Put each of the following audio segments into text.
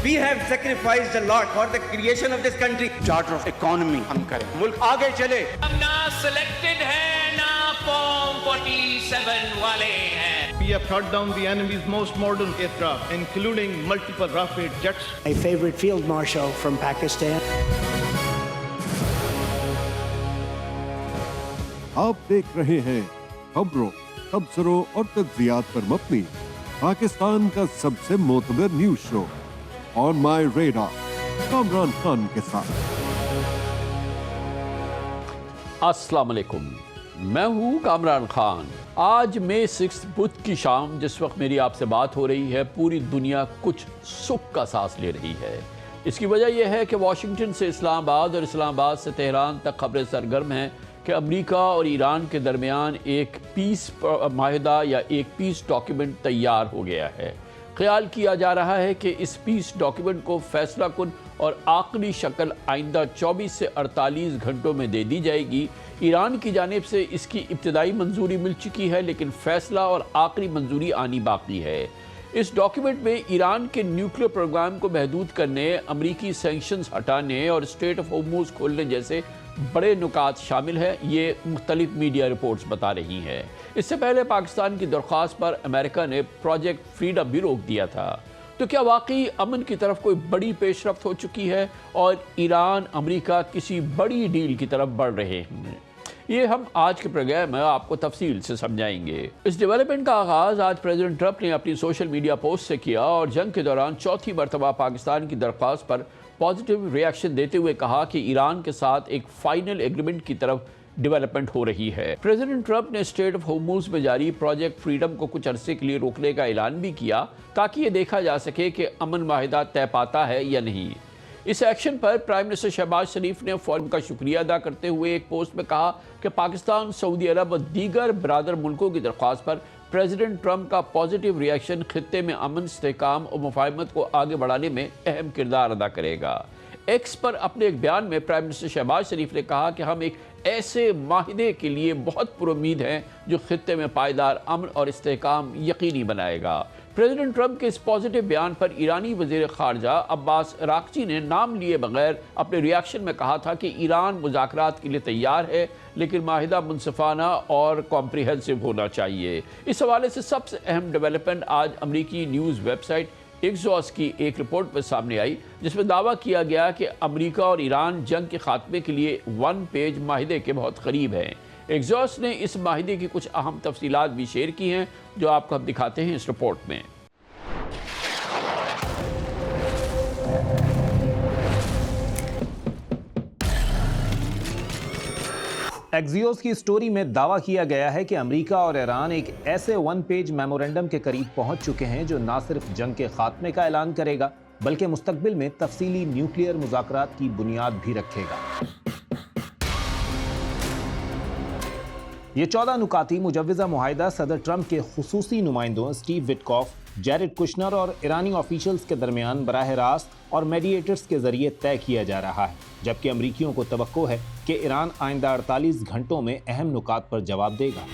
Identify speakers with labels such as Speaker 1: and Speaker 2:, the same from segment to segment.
Speaker 1: We have sacrificed a lot for the creation of this country.
Speaker 2: Charter of economy हम करें, मुल्क आगे चले।
Speaker 3: हम ना सिलेक्टेड है ना फॉर्म 47 वाले हैं।
Speaker 4: We have shot down the enemy's most modern aircraft, including multiple Rafale jets.
Speaker 5: My favorite field marshal from Pakistan.
Speaker 6: आप देख रहे हैं खबरों, तबसरों और तज्जियात पर मबनी पाकिस्तान का सबसे मोतबर news show on my radar Kamran Khan के साथ।
Speaker 7: अस्सलाम वालेकुम, मैं हूँ कामरान खान। आज मई 6 बुध की शाम जिस वक्त मेरी आपसे बात हो रही है, पूरी दुनिया कुछ सुख का सांस ले रही है। इसकी वजह यह है कि वाशिंगटन से इस्लामाबाद और इस्लामाबाद से तेहरान तक खबरें सरगर्म हैं कि अमेरिका और ईरान के दरमियान एक पीस माहिदा या एक पीस डॉक्यूमेंट तैयार हो गया है। ख्याल किया जा रहा है कि इस पीस डॉक्यूमेंट को फैसला कुन और आखिरी शक्ल आइंदा 24 से 48 घंटों में दे दी जाएगी। ईरान की जानिब से इसकी इब्तदाई मंजूरी मिल चुकी है, लेकिन फैसला और आखिरी मंजूरी आनी बाकी है। इस डॉक्यूमेंट में ईरान के न्यूक्लियर प्रोग्राम को महदूद करने, अमरीकी सैंक्शंस हटाने और स्ट्रेट ऑफ होर्मुज़ खोलने जैसे बड़े नुकात शामिल हैं, ये मुख्तलिफ मीडिया रिपोर्ट्स बता रही हैं। इससे पहले पाकिस्तान की दरख्वास्त पर अमेरिका ने प्रोजेक्ट फ्रीडम भी रोक दिया था। तो क्या वाकई अमन की तरफ कोई बड़ी पेशरफ्त हो चुकी है और ईरान अमेरिका किसी बड़ी डील की तरफ बढ़ रहे हैं? ये हम आज के प्रोग्राम में आपको तफसील से समझाएंगे। इस डेवलपमेंट का आगाज़ आज प्रेसिडेंट ट्रंप ने अपनी सोशल मीडिया पोस्ट से किया और जंग के दौरान चौथी मरतबा पाकिस्तान की दरख्वास्त पर पॉजिटिव रिएक्शन देते हुए कहा कि ईरान के साथ एक फाइनल एग्रीमेंट की तरफ डेवलपमेंट हो रही है। प्रेसिडेंट ट्रंप ने स्ट्रेट ऑफ होर्मुज़ में जारी प्रोजेक्ट फ्रीडम को कुछ अरसे के लिए रोकने का ऐलान भी किया ताकि ये देखा जा सके कि अमन माहिदा तय पाता है या नहीं। इस एक्शन पर प्राइम मिनिस्टर शहबाज शरीफ ने फौरन का शुक्रिया अदा करते हुए एक पोस्ट में कहा कि पाकिस्तान, सऊदी अरब और दीगर बरादर मुल्कों की दरख्वास्त पर प्रेसिडेंट ट्रंप का पॉजिटिव रिएक्शन खित्ते में अमन, इस्तेहकाम और मुफाहमत को आगे बढ़ाने में अहम किरदार अदा करेगा। एक्स पर अपने एक बयान में प्राइम मिनिस्टर शहबाज शरीफ ने कहा कि हम एक ऐसे माहिदे के लिए बहुत पुरुम्मीद हैं जो खित्ते में पायदार अमन और इस्तेहकाम यकीनी बनाएगा। प्रेसिडेंट ट्रंप के इस पॉजिटिव बयान पर ईरानी वज़ीर ख़ारजा अब्बास अराग़ची ने नाम लिए बगैर अपने रिएक्शन में कहा था कि ईरान मुज़ाकरात के लिए तैयार है, लेकिन माहिदा मुनसिफाना और कॉम्प्रिहेंसिव होना चाहिए। इस हवाले से सबसे अहम डेवलपमेंट आज अमरीकी न्यूज़ वेबसाइट एक्सॉस की एक रिपोर्ट पर सामने आई, जिसमें दावा किया गया कि अमेरिका और ईरान जंग के खात्मे के लिए 1 पेज माहिदे के बहुत करीब हैं। एक्सॉस ने इस माहिदे की कुछ अहम तफसीलात भी शेयर की हैं जो आपको हम दिखाते हैं इस रिपोर्ट में।
Speaker 8: एक्सियोस की स्टोरी में दावा किया गया है कि अमेरिका और ईरान एक ऐसे 1 पेज मेमोरेंडम के करीब पहुंच चुके हैं जो न सिर्फ जंग के खात्मे का ऐलान करेगा बल्कि मुस्तकबिल में तफसीली न्यूक्लियर मुज़ाकरात की बुनियाद भी रखेगा। ये 14 नुकाती मुजव्वज़ा मुआहिदा सदर ट्रंप के खुसूसी नुमाइंदों स्टीव विटकॉफ, जैरेड कुशनर और ईरानी ऑफिशियल्स के दरमियान बराह रास्त और मेडिएटर्स के जरिए तय किया जा रहा है, जबकि अमरीकियों को तवक्को है कि ईरान आइंदा 48 घंटों में अहम नुकात पर जवाब देगा।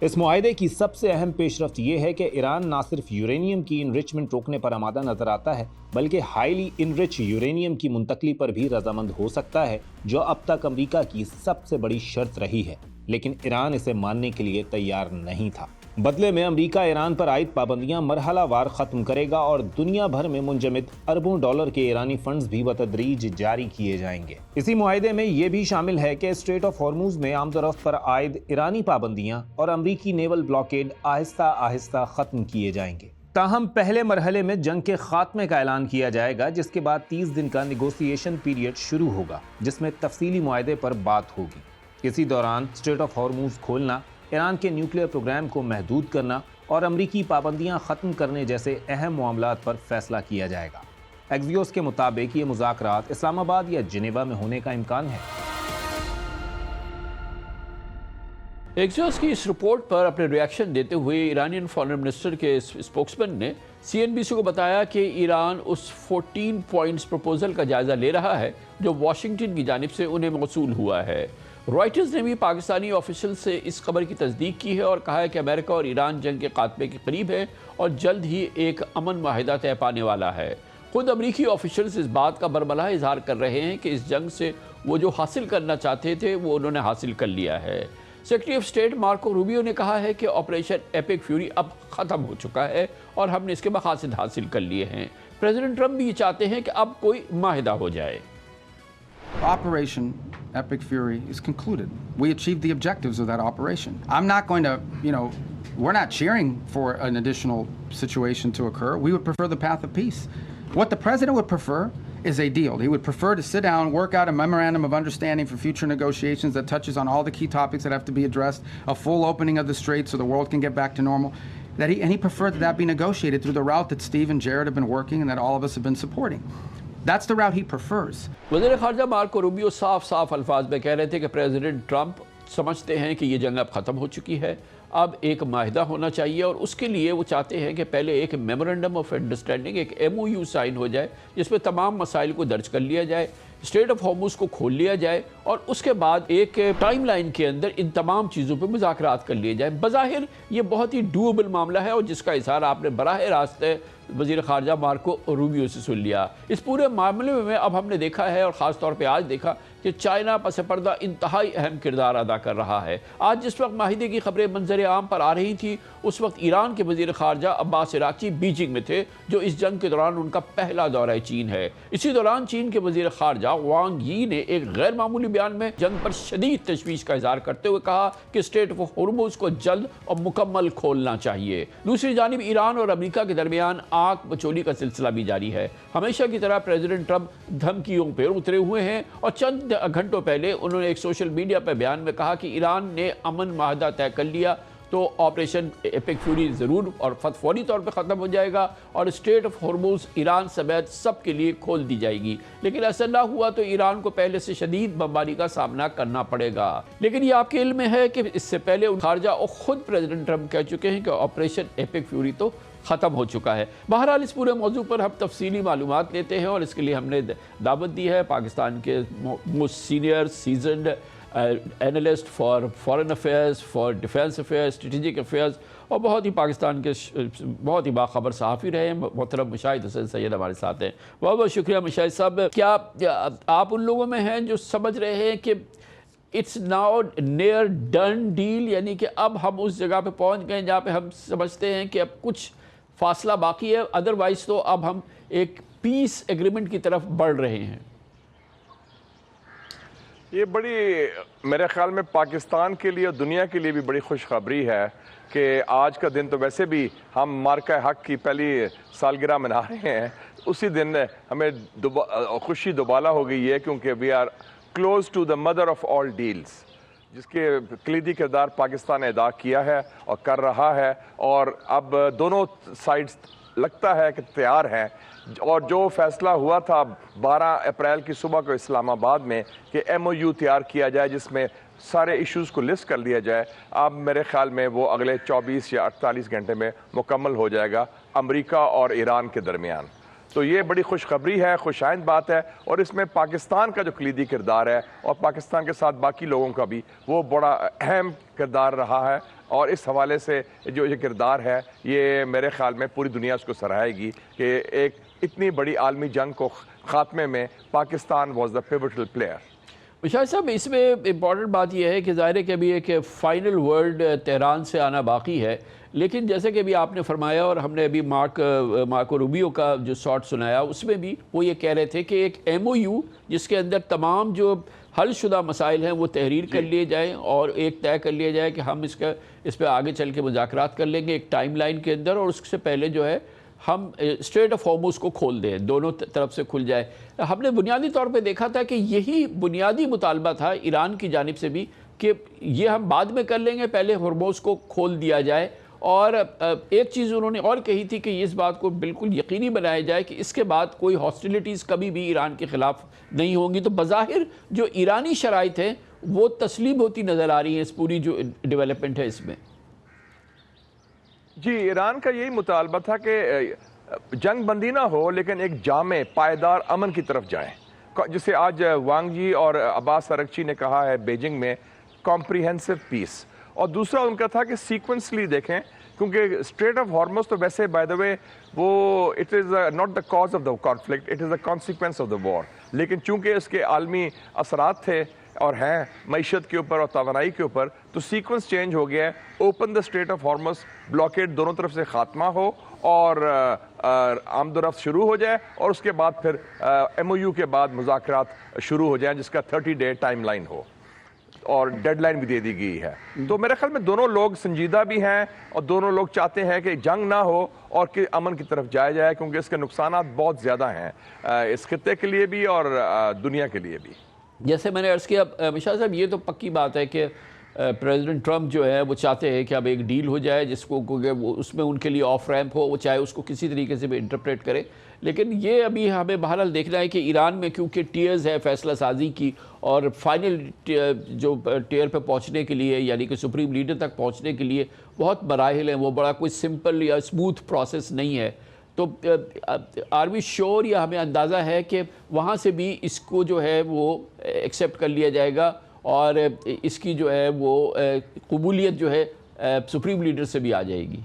Speaker 8: इस मुआहिदे की सबसे अहम पेशरफ्त यह है कि ईरान न सिर्फ यूरेनियम की इनरिचमेंट रोकने पर आमादा नजर आता है, बल्कि हाईली इनरिच यूरेनियम की मुंतकली पर भी रजामंद हो सकता है, जो अब तक अमरीका की सबसे बड़ी शर्त रही है। लेकिन ईरान इसे मानने के लिए तैयार नहीं था। बदले में अमेरिका ईरान पर आयद पाबंदियां मरहलावार खत्म करेगा और दुनिया भर में मुंजमद अरबों डॉलर के ईरानी फंड्स भी बतदरीज जारी किए जाएंगे। इसी मुआहिदे में यह भी शामिल है कि स्ट्रेट ऑफ होर्मुज़ में आमदोरफ्त पर आयद ईरानी पाबंदियां और अमरीकी नेवल ब्लॉकेड आहिस्ता आहिस्ता खत्म किए जाएंगे। ताहम पहले मरहले में जंग के खात्मे का ऐलान किया जाएगा, जिसके बाद 30 दिन का निगोसिएशन पीरियड शुरू होगा, जिसमें तफसीली मुआहिदे पर बात होगी। इसी दौरान स्ट्रेट ऑफ होर्मुज़ खोलना, ईरान के न्यूक्लियर प्रोग्राम को महदूद करना और अमरीकी पाबंदियां ख़त्म करने जैसे अहम मामलात पर फैसला किया जाएगा। एक्सियोस के मुताबिक ये मुज़ाकरात इस्लामाबाद या जिनेवा में होने का इम्कान है।
Speaker 7: एक्सियोस की इस रिपोर्ट पर अपने रिएक्शन देते हुए ईरानियन फॉरेन मिनिस्टर के स्पोक्समैन ने CNBC को बताया कि ईरान उस 14 पॉइंट्स प्रपोजल का जायज़ा ले रहा है जो वाशिंगटन की जानिब से उन्हें मौसूल हुआ है। रॉयटर्स ने भी पाकिस्तानी ऑफिशियल से इस खबर की तस्दीक की है और कहा है कि अमेरिका और ईरान जंग के खात्मे के करीब है और जल्द ही एक अमन माहिदा तय पाने वाला है। खुद अमरीकी ऑफिशियल्स इस बात का बरमला इजहार कर रहे हैं कि इस जंग से वो जो हासिल करना चाहते थे वो उन्होंने हासिल कर लिया है। Secretary of state Marco Rubio ने कहा है कि ऑपरेशन एपिक फ्यूरी अब ख़त्म हो चुका है और हमने इसके मकासद हासिल कर लिए हैं। प्रेसिडेंट ट्रंप भी ये चाहते हैं कि अब कोई माहिदा हो जाए।
Speaker 9: Operation Epic Fury is concluded. We achieved the objectives of that operation. I'm not going to, we're not cheering for an additional situation to occur. We would prefer the path of peace. What the president would prefer is a deal. He would prefer to sit down, work out a memorandum of understanding for future negotiations that touches on all the key topics that have to be addressed, a full opening of the strait so the world can get back to normal. And he preferred that be negotiated through the route that Steve and Jared have been working and that all of us have been supporting. That's the route he prefers.
Speaker 7: वज़ीर ख़ारजा Marco Rubio साफ साफ अल्फाज में कह रहे थे कि president Trump समझते हैं कि ये जंग अब ख़त्म हो चुकी है, अब एक माहिदा होना चाहिए और उसके लिए वो चाहते हैं कि पहले एक मेमोरेंडम ऑफ अंडरस्टैंडिंग, एक MOU साइन हो जाए जिसमें तमाम मसाइल को दर्ज कर लिया जाए, स्ट्रेट ऑफ हॉर्मुज़ को खोल लिया जाए और उसके बाद एक टाइमलाइन के अंदर इन तमाम चीज़ों पर मुज़ाकरात कर लिए जाए। बज़ाहिर ये बहुत ही डूएबल मामला है और जिसका इज़हार आपने बराह रास्त वज़ीर ख़ारजा मार्को रूबियो से सुन लिया। इस पूरे मामले में अब हमने देखा है और ख़ास तौर पे आज देखा कि चाइना पस पर्दा इंतहाई अहम किरदार अदा कर रहा है। आज जिस वक्त माहिदे की खबरें मंजर आम पर आ रही थी उस वक्त ईरान के वज़ीर ख़ारजा अब्बास इराक़ची बीजिंग में थे, जो इस जंग के दौरान उनका पहला दौरा चीन है। इसी दौरान चीन के वज़ीर ख़ारजा वांग यी ने एक गैर मामूली बयान में जंग पर शदीद तशवीश का इज़हार करते हुए कहा कि स्ट्रेट ऑफ हॉर्मुज़ को जल्द और मुकम्मल खोलना चाहिए। दूसरी जानिब ईरान और अमेरिका के दरमियान आग बचोली का सिलसिला भी जारी है। हमेशा की तरह प्रेसिडेंट ट्रंप धमकियों पर उतरे हुए हैं और चंद घंटों पहले उन्होंने एक सोशल मीडिया पर बयान में कहा कि ईरान ने अमन माहिदा तय कर लिया तो ऑपरेशन एपिक फ्यूरी ज़रूर और फौरी तौर पर ख़त्म हो जाएगा और स्ट्रेट ऑफ हॉर्मुज़ ईरान समेत सब के लिए खोल दी जाएगी। लेकिन ऐसा ना हुआ तो ईरान को पहले से शदीद बमबारी का सामना करना पड़ेगा। लेकिन ये आपके इल्म में है कि इससे पहले खारजा और ख़ुद प्रेसिडेंट ट्रंप कह चुके हैं कि ऑपरेशन एपिक फ्यूरी तो ख़त्म हो चुका है। बहरहाल इस पूरे मौजू पर हम तफसीली मालूमात लेते हैं और इसके लिए हमने दावत दी है पाकिस्तान के most senior seasoned analyst for foreign affairs, for defence affairs, strategic affairs और बहुत ही पाकिस्तान के बहुत ही बाखबर सहाफ़ी रहे हैं मोहतरम मुशाहिद हुसैन सैयद हमारे साथ हैं। बहुत बहुत शुक्रिया मुशाहिद साहब। क्या आप उन लोगों में हैं जो समझ रहे हैं कि it's now near done deal, यानी कि अब हम उस जगह पे पहुंच गए जहाँ पे हम समझते हैं कि अब कुछ फासला बाकी है, अदरवाइज़ तो अब हम एक पीस एग्रीमेंट की तरफ बढ़ रहे हैं?
Speaker 10: ये बड़ी मेरे ख्याल में पाकिस्तान के लिए और दुनिया के लिए भी बड़ी खुशखबरी है कि आज का दिन तो वैसे भी हम मार्का हक की पहली सालगिरह मना रहे हैं, उसी दिन हमें खुशी दुबाला हो गई है क्योंकि we are close to the mother of all deals, जिसके कलीदी किरदार पाकिस्तान ने अदा किया है और कर रहा है और अब दोनों साइड्स लगता है कि तैयार हैं। और जो फैसला हुआ था 12 अप्रैल की सुबह को इस्लामाबाद में कि MOU तैयार किया जाए जिसमें सारे इश्यूज़ को लिस्ट कर लिया जाए, अब मेरे ख्याल में वो अगले 24 या 48 घंटे में मुकम्मल हो जाएगा अमेरिका और ईरान के दरमियान। तो ये बड़ी खुशखबरी है, खुशाइंद बात है और इसमें पाकिस्तान का जो कलीदी किरदार है और पाकिस्तान के साथ बाकी लोगों का भी वो बड़ा अहम किरदार रहा है और इस हवाले से जो ये किरदार है ये मेरे ख्याल में पूरी दुनिया उसको सराहेगी कि एक इतनी बड़ी आलमी जंग को ख़ात्मे में Pakistan was the pivotal player.
Speaker 7: Mushahid साहब, इसमें इम्पॉर्टेंट बात यह है कि ज़ाहिर है कि अभी एक फ़ाइनल वर्ड तेहरान से आना बाकी है, लेकिन जैसे कि अभी आपने फरमाया और हमने अभी मार्को रूबियो का जो शॉट सुनाया उसमें भी वो ये कह रहे थे कि एक MOU जिसके अंदर तमाम जो हलशुदा मसाइल हैं वो तहरीर कर लिए जाएँ और एक तय कर लिया जाए कि हम इस पर आगे चल के मुज़ाकरात कर लेंगे एक टाइम लाइन के अंदर और उससे पहले जो है हम स्ट्रेट ऑफ हॉर्मुज़ को खोल दें, दोनों तरफ से खुल जाए। हमने बुनियादी तौर पे देखा था कि यही बुनियादी मुतालबा था ईरान की जानिब से भी कि ये हम बाद में कर लेंगे, पहले हॉर्मुज़ को खोल दिया जाए। और एक चीज़ उन्होंने और कही थी कि इस बात को बिल्कुल यकीनी बनाया जाए कि इसके बाद कोई हॉस्टिलिटीज़ कभी भी ईरान के ख़िलाफ़ नहीं होंगी। तो बज़ाहिर जो ईरानी शराइत हैं वो तस्लीम होती नज़र आ रही हैं इस पूरी जो डेवलपमेंट है इसमें।
Speaker 10: जी, ईरान का यही मुतालबा था कि जंग बंदी ना हो लेकिन एक जामे पायदार अमन की तरफ जाएं। जिसे आज वांग जी और अब्बास अरगची ने कहा है बीजिंग में, कॉम्प्रिहेंसिव पीस। और दूसरा उनका था कि सीक्वेंसली देखें, क्योंकि स्ट्रेट ऑफ हॉर्मुज़ तो वैसे बाय द वे वो it is not the cause of the conflict, it is the consequence of the war. लेकिन चूंकि इसके आलमी असरात थे और हैं मईशत के ऊपर और तवानाई के ऊपर, तो सीक्वेंस चेंज हो गया है। Open the straight of Hormuz, blockade दोनों तरफ से ख़ात्मा हो और आमदोरफ्त शुरू हो जाए, और उसके बाद फिर MOU के बाद मुज़ाकरात शुरू हो जाए जिसका 30 डे टाइम लाइन हो, और डेडलाइन भी दे दी गई है। तो मेरे ख्याल में दोनों लोग संजीदा भी हैं और दोनों लोग चाहते हैं कि जंग ना हो और कि अमन की तरफ जाया जाए, क्योंकि इसके नुकसानात बहुत ज़्यादा हैं इस खित्ते के लिए भी और दुनिया के लिए भी।
Speaker 7: जैसे मैंने अर्ज़ किया मिशा साहब, ये तो पक्की बात है कि प्रेसिडेंट ट्रंप जो है वो चाहते हैं कि अब एक डील हो जाए जिसको वो उसमें उनके लिए ऑफ रैम्प हो, वो चाहे उसको किसी तरीके से भी इंटरप्रेट करे। लेकिन ये अभी हमें बहरहाल देखना है कि ईरान में क्योंकि टीयर्स है फैसला साजी की, और फाइनल जो टीयर पे पहुंचने के लिए यानी कि सुप्रीम लीडर तक पहुंचने के लिए बहुत मराहिल हैं, वो बड़ा कोई सिंपल या स्मूथ प्रोसेस नहीं है। तो आर वी श्योर या हमें अंदाज़ा है कि वहाँ से भी इसको जो है वो एक्सेप्ट कर लिया जाएगा और इसकी जो है वो कबूलियत जो है सुप्रीम लीडर से भी आ जाएगी?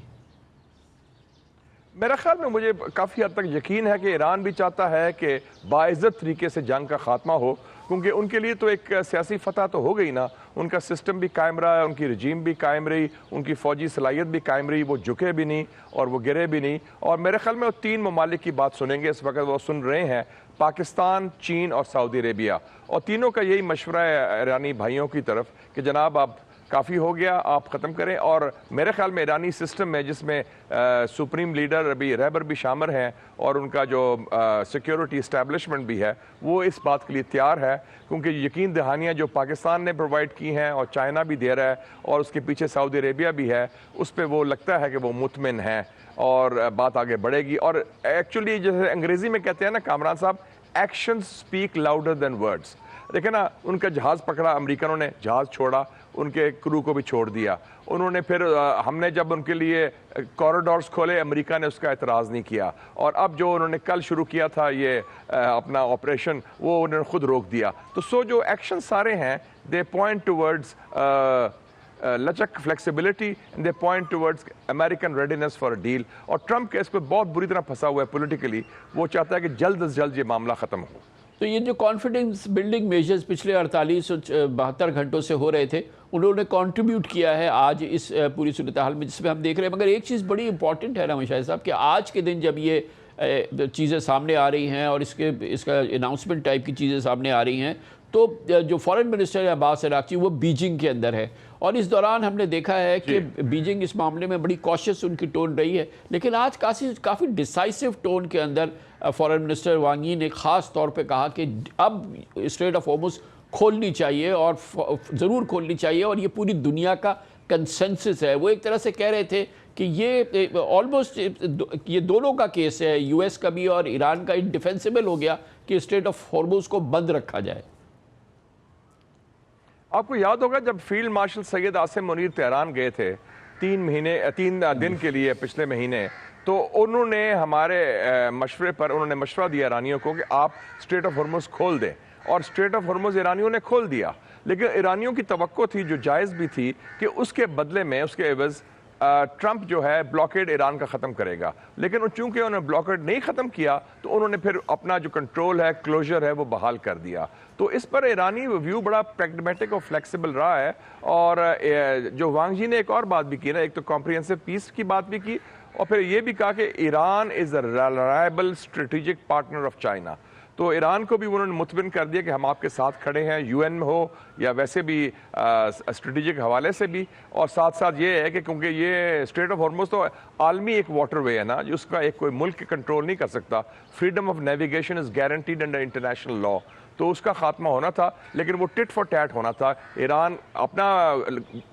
Speaker 10: मेरा ख्याल में मुझे काफ़ी हद तक यकीन है कि ईरान भी चाहता है कि बाइज़्ज़त तरीके से जंग का ख़ात्मा हो, क्योंकि उनके लिए तो एक सियासी फतह तो हो गई ना, उनका सिस्टम भी कायम रहा, उनकी रजीम भी कायम रही, उनकी फ़ौजी सलाहियत भी कायम रही, वो झुके भी नहीं और वो गिरे भी नहीं। और मेरे ख्याल में वो 3 ममालिक की बात सुनेंगे इस वक्त, वो सुन रहे हैं पाकिस्तान, चीन और सऊदी अरेबिया, और तीनों का यही मशवरा है ईरानी भाइयों की तरफ कि जनाब आप काफ़ी हो गया, आप ख़त्म करें। और मेरे ख्याल में ईरानी सिस्टम में जिसमें सुप्रीम लीडर अभी रहबर भी शामिल हैं और उनका जो सिक्योरिटी इस्टेब्लिशमेंट भी है, वो इस बात के लिए तैयार है, क्योंकि यकीन दहानियाँ जो पाकिस्तान ने प्रोवाइड की हैं और चाइना भी दे रहा है और उसके पीछे सऊदी अरेबिया भी है, उस पर वो लगता है कि वो मुतमिन है और बात आगे बढ़ेगी। और एक्चुअली जैसे अंग्रेज़ी में कहते हैं ना कामरान साहब, action speak louder than words. देखे ना, उनका जहाज़ पकड़ा, अमेरिकनों ने जहाज़ छोड़ा, उनके क्रू को भी छोड़ दिया उन्होंने। फिर हमने जब उनके लिए कॉरिडोर्स खोले, अमेरिका ने उसका एतराज़ नहीं किया, और अब जो उन्होंने कल शुरू किया था ये अपना ऑपरेशन, वो उन्होंने खुद रोक दिया। तो जो एक्शन सारे हैं, दे पॉइंट टूवर्ड्स लचक, flexibility, and they point towards American readiness for a deal. और ट्रंप के इस पर बहुत बुरी तरह फंसा हुआ है पॉलिटिकली, वो चाहता है कि जल्द से जल्द ये मामला ख़त्म हो।
Speaker 7: तो ये जो कॉन्फिडेंस बिल्डिंग मेजर्स पिछले 48 और 72 घंटों से हो रहे थे, उन्होंने कंट्रीब्यूट किया है आज इस पूरी सूरत हाल में जिसमें हम देख रहे हैं। मगर एक चीज़ बड़ी इंपॉर्टेंट है ना मुशाहिद साहब, कि आज के दिन जब ये चीज़ें सामने आ रही हैं और इसका अनाउंसमेंट टाइप की चीज़ें सामने आ रही हैं, तो जो फॉरेन मिनिस्टर है अब्बास अरागची, वो बीजिंग के अंदर है, और इस दौरान हमने देखा है कि बीजिंग इस मामले में बड़ी कॉशियस उनकी टोन रही है। लेकिन आज काफ़ी डिसाइसिव टोन के अंदर फॉरेन मिनिस्टर वांग यी ने ख़ास तौर पे कहा कि अब स्ट्रेट ऑफ हॉर्मुज़ खोलनी चाहिए और ज़रूर खोलनी चाहिए, और ये पूरी दुनिया का कंसेंसस है। वो एक तरह से कह रहे थे कि ये ऑलमोस्ट ये दोनों का केस है, US का भी और ईरान का, इंडिफेंसिबल हो गया कि स्ट्रेट ऑफ हॉर्मुज़ को बंद रखा जाए।
Speaker 10: आपको याद होगा जब field marshal Syed Asim Munir Tehran गए थे 3 दिन के लिए पिछले महीने, तो उन्होंने हमारे मशवरे पर उन्होंने मशवरा दिया ईरानियों को कि आप स्ट्रेट ऑफ हॉर्मुज़ खोल दें, और स्ट्रेट ऑफ हॉर्मुज़ ईरानियों ने खोल दिया। लेकिन ईरानियों की तवक्को थी, जो जायज़ भी थी, कि उसके बदले में, उसके एवज़ ट्रंप जो है ब्लॉकेड ईरान का ख़त्म करेगा। लेकिन चूंकि उन्होंने ब्लॉकेड नहीं ख़त्म किया, तो उन्होंने फिर अपना जो कंट्रोल है, क्लोजर है, वो बहाल कर दिया। तो इस पर ईरानी व्यू बड़ा प्रैग्मेटिक और फ्लेक्सिबल रहा है। और जो वांग जी ने एक और बात भी की ना, एक तो कॉम्प्रिहेंसिव पीस की बात भी की, और फिर ये भी कहा कि Iran is a reliable strategic partner of China. तो ईरान को भी उन्होंने मुतमिन कर दिया कि हम आपके साथ खड़े हैं, UN में हो या वैसे भी स्ट्रेटेजिक हवाले से भी। और साथ साथ ये है कि क्योंकि ये स्ट्रेट ऑफ हॉर्मुज़ तो आलमी एक वाटरवे है ना, जिसका एक कोई मुल्क कंट्रोल नहीं कर सकता। Freedom of navigation is guaranteed under international law, तो उसका खात्मा होना था, लेकिन वो टिट फॉर टैट होना था। ईरान अपना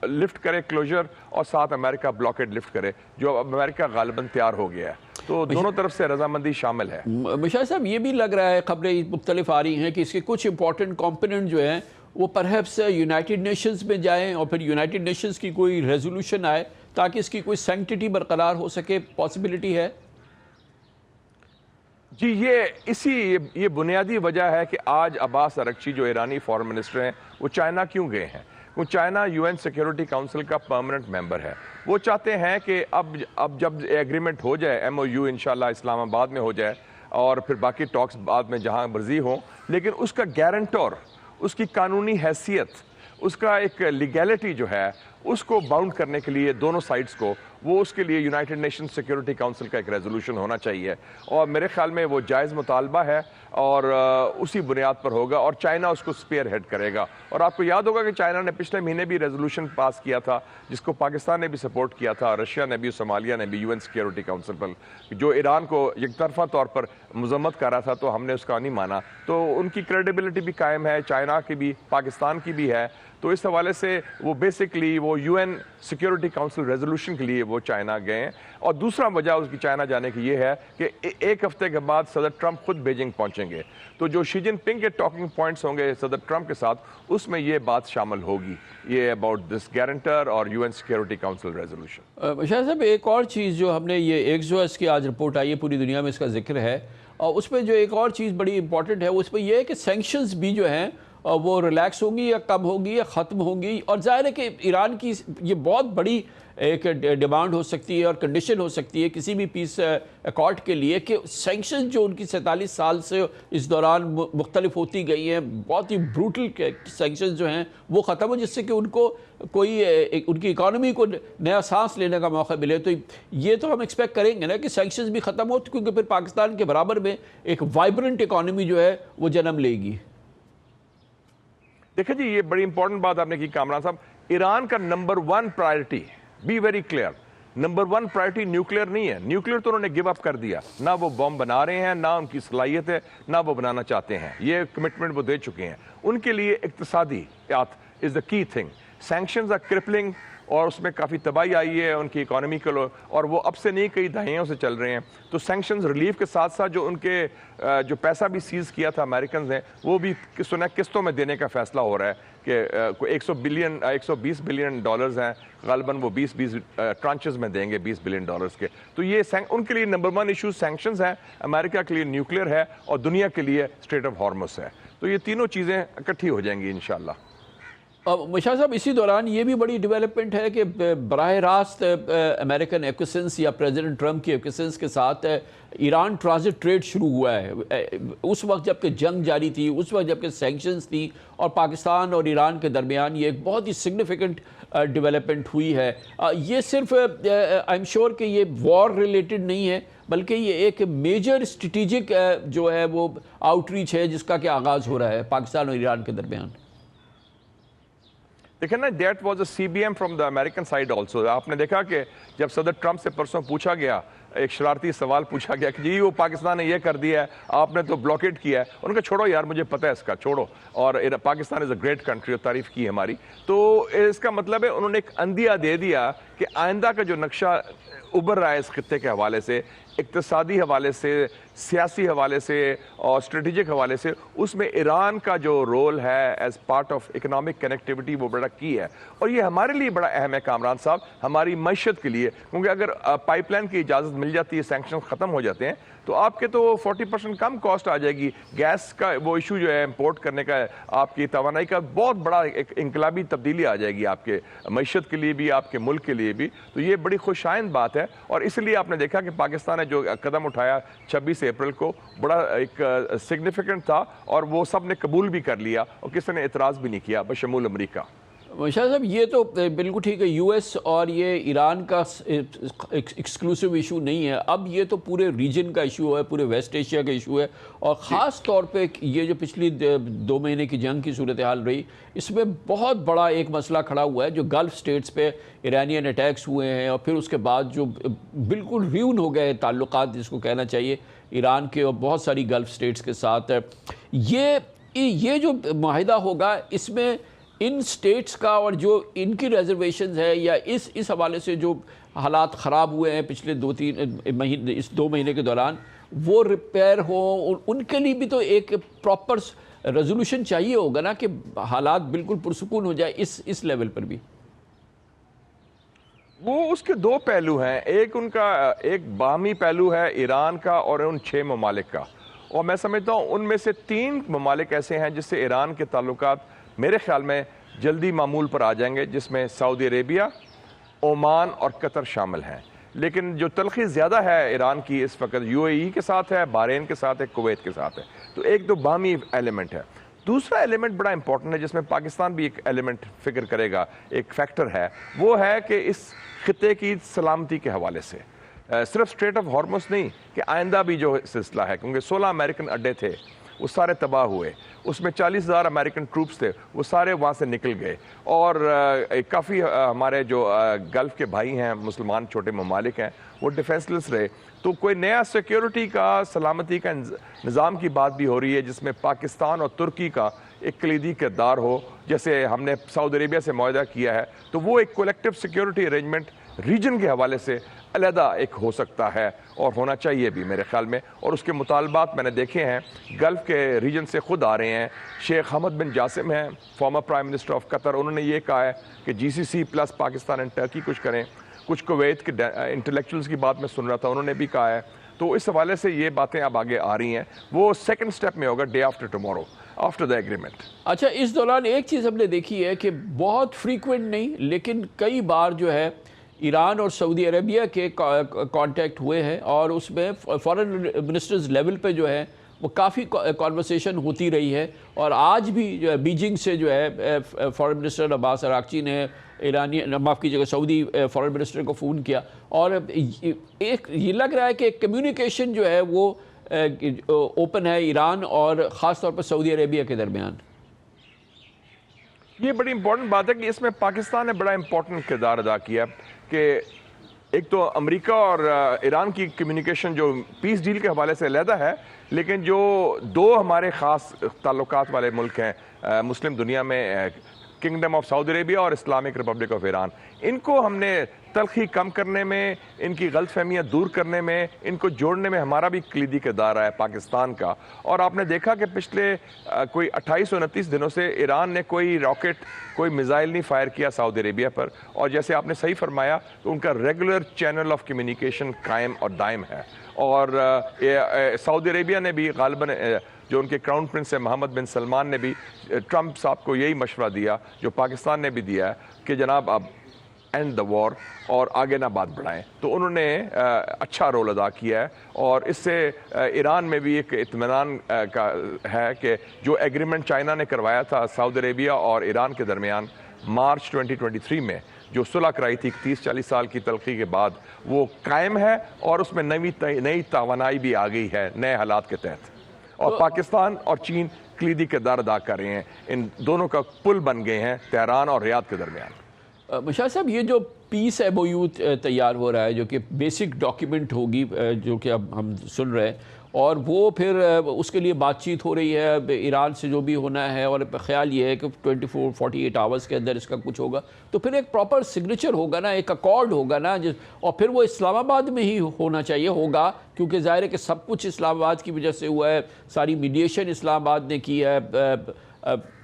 Speaker 10: लिफ्ट करे क्लोजर, और साथ अमेरिका ब्लॉकेड लिफ्ट करे, जो अमेरिका गालिबन तैयार हो गया है। तो दोनों तरफ से रजामंदी शामिल है।
Speaker 7: मुशाहिद साहब, ये भी लग रहा है, खबरें मुख्तलिफ आ रही हैं कि इसके कुछ इंपॉर्टेंट कॉम्पोनेंट जो हैं वो परहैप्स यूनाइटेड नेशंस में जाएं और फिर यूनाइटेड नेशंस की कोई रेजोल्यूशन आए ताकि इसकी कोई सैंक्टिटी बरकरार हो सके। पॉसिबिलिटी है?
Speaker 10: जी ये बुनियादी वजह है कि आज अब्बास अरगची जो ईरानी फॉरेन मिनिस्टर हैं वो चाइना क्यों गए हैं। वो चाइना यूएन सिक्योरिटी काउंसिल का परमानेंट मेंबर है। वो चाहते हैं कि अब जब एग्रीमेंट हो जाए, एमओयू इंशाल्लाह इस्लामाबाद में हो जाए और फिर बाकी टॉक्स बाद में जहां मर्जी हो, लेकिन उसका गारंटर, उसकी कानूनी हैसियत, उसका एक लीगैलिटी जो है उसको बाउंड करने के लिए दोनों साइड्स को, वो उसके लिए यूनाइटेड नेशन सिक्योरिटी काउंसिल का एक रेजोल्यूशन होना चाहिए और मेरे ख्याल में वो जायज़ मुतालबा है और उसी बुनियाद पर होगा और चाइना उसको स्पेयर हेड करेगा। और आपको याद होगा कि चाइना ने पिछले महीने भी रेजोल्यूशन पास किया था जिसको पाकिस्तान ने भी सपोर्ट किया था, रशिया ने भी, सोमालिया ने भी यूएन सिक्योरिटी काउंसिल पर, जो ईरान को एकतरफा तौर पर मजम्मत कर रहा था तो हमने उसका नहीं माना। तो उनकी क्रेडिबिलिटी भी कायम है, चाइना की भी, पाकिस्तान की भी है। तो इस हवाले से वो बेसिकली वो यूएन सिक्योरिटी काउंसिल रेजोल्यूशन के लिए वो चाइना गए हैं। और दूसरा वजह उसकी चाइना जाने की ये है कि एक हफ्ते के बाद सदर ट्रंप खुद बीजिंग पहुंचेंगे, तो जो शी जिनपिंग के टॉकिंग पॉइंट्स होंगे सदर ट्रंप के साथ, उसमें ये बात शामिल होगी, ये अबाउट दिस गारंटर और UN security council resolution.
Speaker 7: Shah साहब, एक और चीज़ जो हमने ये एक्सोएस की आज रिपोर्ट आई है, पूरी दुनिया में इसका जिक्र है, और उसमें जो एक और चीज़ बड़ी इंपॉर्टेंट है उसमें यह है कि सैंक्शंस भी जो हैं वो रिलैक्स होंगी या कम होंगी या ख़त्म होंगी। और जाहिर है कि ईरान की ये बहुत बड़ी एक डिमांड हो सकती है और कंडीशन हो सकती है किसी भी पीस अकॉर्ड के लिए कि सैंक्शन जो उनकी 47 साल से इस दौरान मुख्तलिफ होती गई हैं, बहुत ही ब्रूटल सैंक्शन जो हैं वो ख़त्म हो, जिससे कि उनको कोई उनकी इकॉनमी को नया सांस लेने का मौका मिले। तो ये तो हम एक्सपेक्ट करेंगे ना कि सैंक्शंस भी ख़त्म हो, क्योंकि फिर पाकिस्तान के बराबर में एक वाइब्रेंट इकॉनमी जो है वो जन्म लेगी।
Speaker 10: देखिए जी, ये बड़ी इंपॉर्टेंट बात आपने की कामरान साहब। ईरान का number 1 priority, be very clear, number 1 priority nuclear नहीं है। न्यूक्लियर तो उन्होंने गिव अप कर दिया, ना वो बम बना रहे हैं, ना उनकी सलाहियत है, ना वो बनाना चाहते हैं। ये कमिटमेंट वो दे चुके हैं। उनके लिए इक्तिसादियात is the key thing. Sanctions are crippling और उसमें काफ़ी तबाही आई है उनकी इकॉनमी को, और वो अब से नहीं कई दहाइयों से चल रहे हैं। तो सैंक्शंस रिलीफ के साथ साथ जो उनके जो पैसा भी सीज किया था अमेरिकन ने, वो भी सुना किस्तों में देने का फैसला हो रहा है कि 120 बिलियन डॉलर्स हैं, गालिबन वो 20 ट्रांचेस में देंगे 20 बिलियन डॉलर्स के। तो ये उनके लिए नंबर 1 इशू सैंक्शंस है, अमेरिका के लिए न्यूक्लियर है और दुनिया के लिए स्ट्रेट ऑफ हॉर्मुस है। तो ये तीनों चीज़ें इकट्ठी हो जाएंगी इंशाल्लाह।
Speaker 7: मुशाह साहब, इसी दौरान ये भी बड़ी डेवलपमेंट है कि बराह रास्त अमेरिकन एक्विसेंस या प्रेसिडेंट ट्रंप की एक्विसेंस के साथ ईरान ट्रांजिट ट्रेड शुरू हुआ है। उस वक्त जबकि जंग जारी थी, उस वक्त जबकि सैंक्शंस थी, और पाकिस्तान और ईरान के दरमियान ये एक बहुत ही सिग्निफिकेंट डेवलपमेंट हुई है। ये सिर्फ आई एम श्योर कि ये वॉर रिलेटेड नहीं है, बल्कि ये एक मेजर स्ट्रेटिजिक जो है वो आउटरीच है जिसका कि आगाज़ हो रहा है पाकिस्तान और ईरान के दरमियान।
Speaker 10: देखिए ना, that was a CBM from the American side also. आपने देखा कि जब सदर ट्रंप से परसों पूछा गया, एक शरारती सवाल पूछा गया कि जी वो पाकिस्तान ने ये कर दिया है, आपने तो ब्लॉकेट किया है। उनका छोड़ो यार, मुझे पता है इसका, छोड़ो, और Pakistan is a great country, और तारीफ की हमारी। तो इसका मतलब है उन्होंने एक अंदिया दे दिया कि आइंदा का जो नक्शा उभर रहा है इस खित्ते के हवाले से, इक्तिसादी हवाले से, सियासी हवाले से और स्ट्रेटेजिक हवाले से, उसमें ईरान का जो रोल है as part of economic connectivity वो बड़ा की है। और ये हमारे लिए बड़ा अहम है कामरान साहब, हमारी मईशत के लिए, क्योंकि अगर पाइपलाइन की इजाज़त मिल जाती है, सैंक्शन ख़त्म हो जाते हैं, तो आपके तो 40% कम कॉस्ट आ जाएगी। गैस का वो इशू जो है इंपोर्ट करने का, आपकी तवानाई का बहुत बड़ा एक इंकलाबी तब्दीली आ जाएगी आपके मईशत के लिए भी, आपके मुल्क के लिए भी। तो ये बड़ी खुशाइंद बात है, और इसलिए आपने देखा कि पाकिस्तान ने जो कदम उठाया 26 अप्रैल को, बड़ा एक सिग्निफिकेंट था, और वो सब ने कबूल भी कर लिया और किसी ने एतराज़ भी नहीं किया बशमूल अमरीका।
Speaker 7: शाह साहब, ये तो बिल्कुल ठीक है, यूएस और ये ईरान का एक्सक्लूसिव इशू नहीं है। अब ये तो पूरे रीजन का इशू है, पूरे वेस्ट एशिया का इशू है, और ख़ास तौर पे ये जो पिछली 2 महीने की जंग की सूरत हाल रही, इसमें बहुत बड़ा एक मसला खड़ा हुआ है जो गल्फ़ स्टेट्स पे ईरानियन अटैक्स हुए हैं, और फिर उसके बाद जो बिल्कुल र्यून हो गए ताल्लुकात, जिसको कहना चाहिए, ईरान के और बहुत सारी गल्फ़ स्टेट्स के साथ। ये जो माहिदा होगा, इसमें इन स्टेट्स का और जो इनकी रिजर्वेशंस है, या इस हवाले से जो हालात ख़राब हुए हैं पिछले 2-3 महीने, इस 2 महीने के दौरान, वो रिपेयर हो, उनके लिए भी तो एक प्रॉपर रेजोल्यूशन चाहिए होगा ना, कि हालात बिल्कुल पुरसुकून हो जाए इस लेवल पर भी।
Speaker 10: वो उसके दो पहलू हैं, एक उनका एक बाहमी पहलू है ईरान का और उन 6 ममालिक का, और मैं समझता हूँ उनमें से 3 ममालिक ऐसे हैं जिससे ईरान के ताल्लुकात मेरे ख्याल में जल्दी मामूल पर आ जाएंगे, जिसमें सऊदी अरेबिया, ओमान और कतर शामिल हैं। लेकिन जो तलखी ज़्यादा है ईरान की इस वक्त UAE के साथ है, बहरीन के साथ है, कुवैत के साथ है। तो एक तो बाहमी एलिमेंट है। दूसरा एलिमेंट बड़ा इंपॉर्टेंट है जिसमें पाकिस्तान भी एक एलिमेंट फिक्र करेगा, एक फैक्टर है, वो है कि इस खिते की सलामती के हवाले से सिर्फ स्ट्रेट ऑफ हॉर्मुज़ नहीं कि आइंदा भी जो सिलसिला है, क्योंकि 16 अमेरिकन अड्डे थे वो सारे तबाह हुए, उसमें 40,000 अमेरिकन ट्रूप्स थे वो सारे वहाँ से निकल गए, और काफ़ी हमारे जो गल्फ़ के भाई हैं, मुसलमान छोटे ममालिक हैं, वो डिफेंसलेस रहे। तो कोई नया सिक्योरिटी का, सलामती का निज़ाम की बात भी हो रही है जिसमें पाकिस्तान और तुर्की का एक कलीदी किरदार हो, जैसे हमने सऊदी अरेबिया से मुआहदा किया है। तो वो एक कलेक्टिव सिक्योरिटी अरेंजमेंट रीजन के हवाले से अलहदा एक हो सकता है और होना चाहिए भी मेरे ख्याल में। और उसके मुतालबात मैंने देखे हैं, गल्फ़ के रीजन से खुद आ रहे हैं। शेख हमद बिन जासिम हैं, former prime minister of Qatar, उन्होंने ये कहा है कि GCC plus Pakistan and Turkey कुछ करें। कुछ कुवैत के इंटेलेक्चुअल्स की बात मैं सुन रहा था, उन्होंने भी कहा है। तो इस हवाले से ये बातें अब आगे आ रही हैं, वो सेकंड स्टेप में होगा, day after tomorrow, after the agreement.
Speaker 7: अच्छा, इस दौरान एक चीज़ हमने देखी है कि बहुत फ्रीक्वेंट नहीं लेकिन कई बार जो है ईरान और सऊदी अरेबिया के कांटेक्ट हुए हैं, और उसमें फॉरेन मिनिस्टर्स लेवल पे जो है वो काफ़ी कॉन्वर्सेशन होती रही है। और आज भी जो है बीजिंग से जो है फॉरेन मिनिस्टर अब्बास अरागची ने ईरानी, माफ़ कीजिएगा, सऊदी फॉरेन मिनिस्टर को फ़ोन किया, और एक ये लग रहा है कि कम्युनिकेशन जो है वो ओपन है ईरान और ख़ास तौर पर सऊदी अरेबिया के दरमियान।
Speaker 10: ये बड़ी इंपॉर्टेंट बात है कि इसमें पाकिस्तान ने बड़ा इंपॉर्टेंट किरदार अदा किया कि एक तो अमेरिका और ईरान की कम्युनिकेशन जो पीस डील के हवाले से अलहदा है, लेकिन जो दो हमारे ख़ास ताल्लुकात वाले मुल्क हैं मुस्लिम दुनिया में, किंगडम ऑफ सऊदी अरेबिया और इस्लामिक रिपब्लिक ऑफ ईरान, इनको हमने तलखी कम करने में, इनकी गलतफहमियाँ दूर करने में, इनको जोड़ने में हमारा भी कलीदी किरदार है पाकिस्तान का। और आपने देखा कि पिछले कोई 28-29 दिनों से ईरान ने कोई रॉकेट, कोई मिसाइल नहीं फायर किया सऊदी अरेबिया पर, और जैसे आपने सही फरमाया तो उनका रेगुलर चैनल ऑफ कम्युनिकेशन कायम और दायम है। और सऊदी अरेबिया ने भी गालिबन जो उनके क्राउन प्रिंस है मोहम्मद बिन सलमान ने भी ट्रंप साहब को यही मशवरा दिया जो पाकिस्तान ने भी दिया है कि जनाब अब एंड द वॉर और आगे ना बात बढ़ाएं। तो उन्होंने अच्छा रोल अदा किया है, और इससे ईरान में भी एक इत्मीनान का है कि जो एग्रीमेंट चाइना ने करवाया था सऊदी अरेबिया और ईरान के दरमियान मार्च 2023 में, जो सुलह कराई थी 30-40 साल की तलखी के बाद, वो कायम है और उसमें नई तवानाई भी आ गई है नए हालात के तहत। और पाकिस्तान और चीन कलीदी किरदार अदा कर रहे हैं, इन दोनों का पुल बन गए हैं तेहरान और रियाद के दरमियान।
Speaker 7: मुशाहिद साहब, ये जो पीस MOU तैयार हो रहा है जो कि बेसिक डॉक्यूमेंट होगी, जो कि अब हम सुन रहे हैं, और वो फिर उसके लिए बातचीत हो रही है ईरान से जो भी होना है, और ख्याल ये है कि 24-48 आवर्स के अंदर इसका कुछ होगा, तो फिर एक प्रॉपर सिग्नेचर होगा ना, एक अकॉर्ड होगा ना, और फिर वो इस्लामाबाद में ही होना चाहिए होगा, क्योंकि ज़ाहिर है कि सब कुछ इस्लामाबाद की वजह से हुआ है, सारी मीडिएशन इस्लामाबाद ने की है।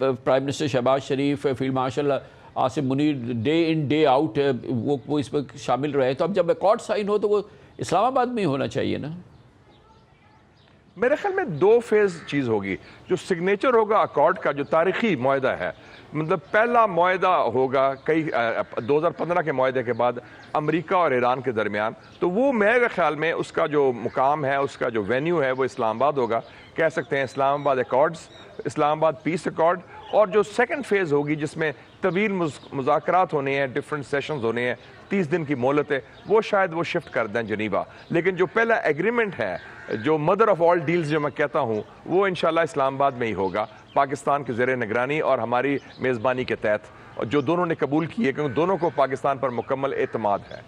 Speaker 7: Prime minister Shehbaz Sharif, field marshal Asim Munir day in day out वो इसमें शामिल रहे। तो अब जब अकॉर्ड साइन हो तो वो इस्लामाबाद में ही होना चाहिए ना।
Speaker 10: मेरे ख्याल में 2 फेज़ चीज़ होगी। जो सिग्नेचर होगा अकॉर्ड का, जो तारीखी मुआहदा है, मतलब पहला मुआहदा होगा कई 2015 के मुआहदे के बाद अमेरिका और ईरान के दरमियान, तो वो मेरे ख्याल में उसका जो मुकाम है, उसका जो वेन्यू है वो इस्लामाबाद होगा। कह सकते हैं Islamabad accords, Islamabad peace accord. और जो सेकंड फेज़ होगी जिसमें तवील मुज़ाकरात होने हैं, डिफरेंट सेशंस होने हैं, 30 दिन की मोहलत है, वो शायद वो शिफ्ट कर दें जनीवा। लेकिन जो पहला एग्रीमेंट है, जो मदर ऑफ ऑल डील्स जो मैं कहता हूँ, वो इंशाल्लाह इस्लामाबाद में ही होगा, पाकिस्तान के ज़ेर निगरानी और हमारी मेज़बानी के तहत, जो दोनों ने कबूल किए, क्योंकि दोनों को पाकिस्तान पर मुकम्मल एतमाद है।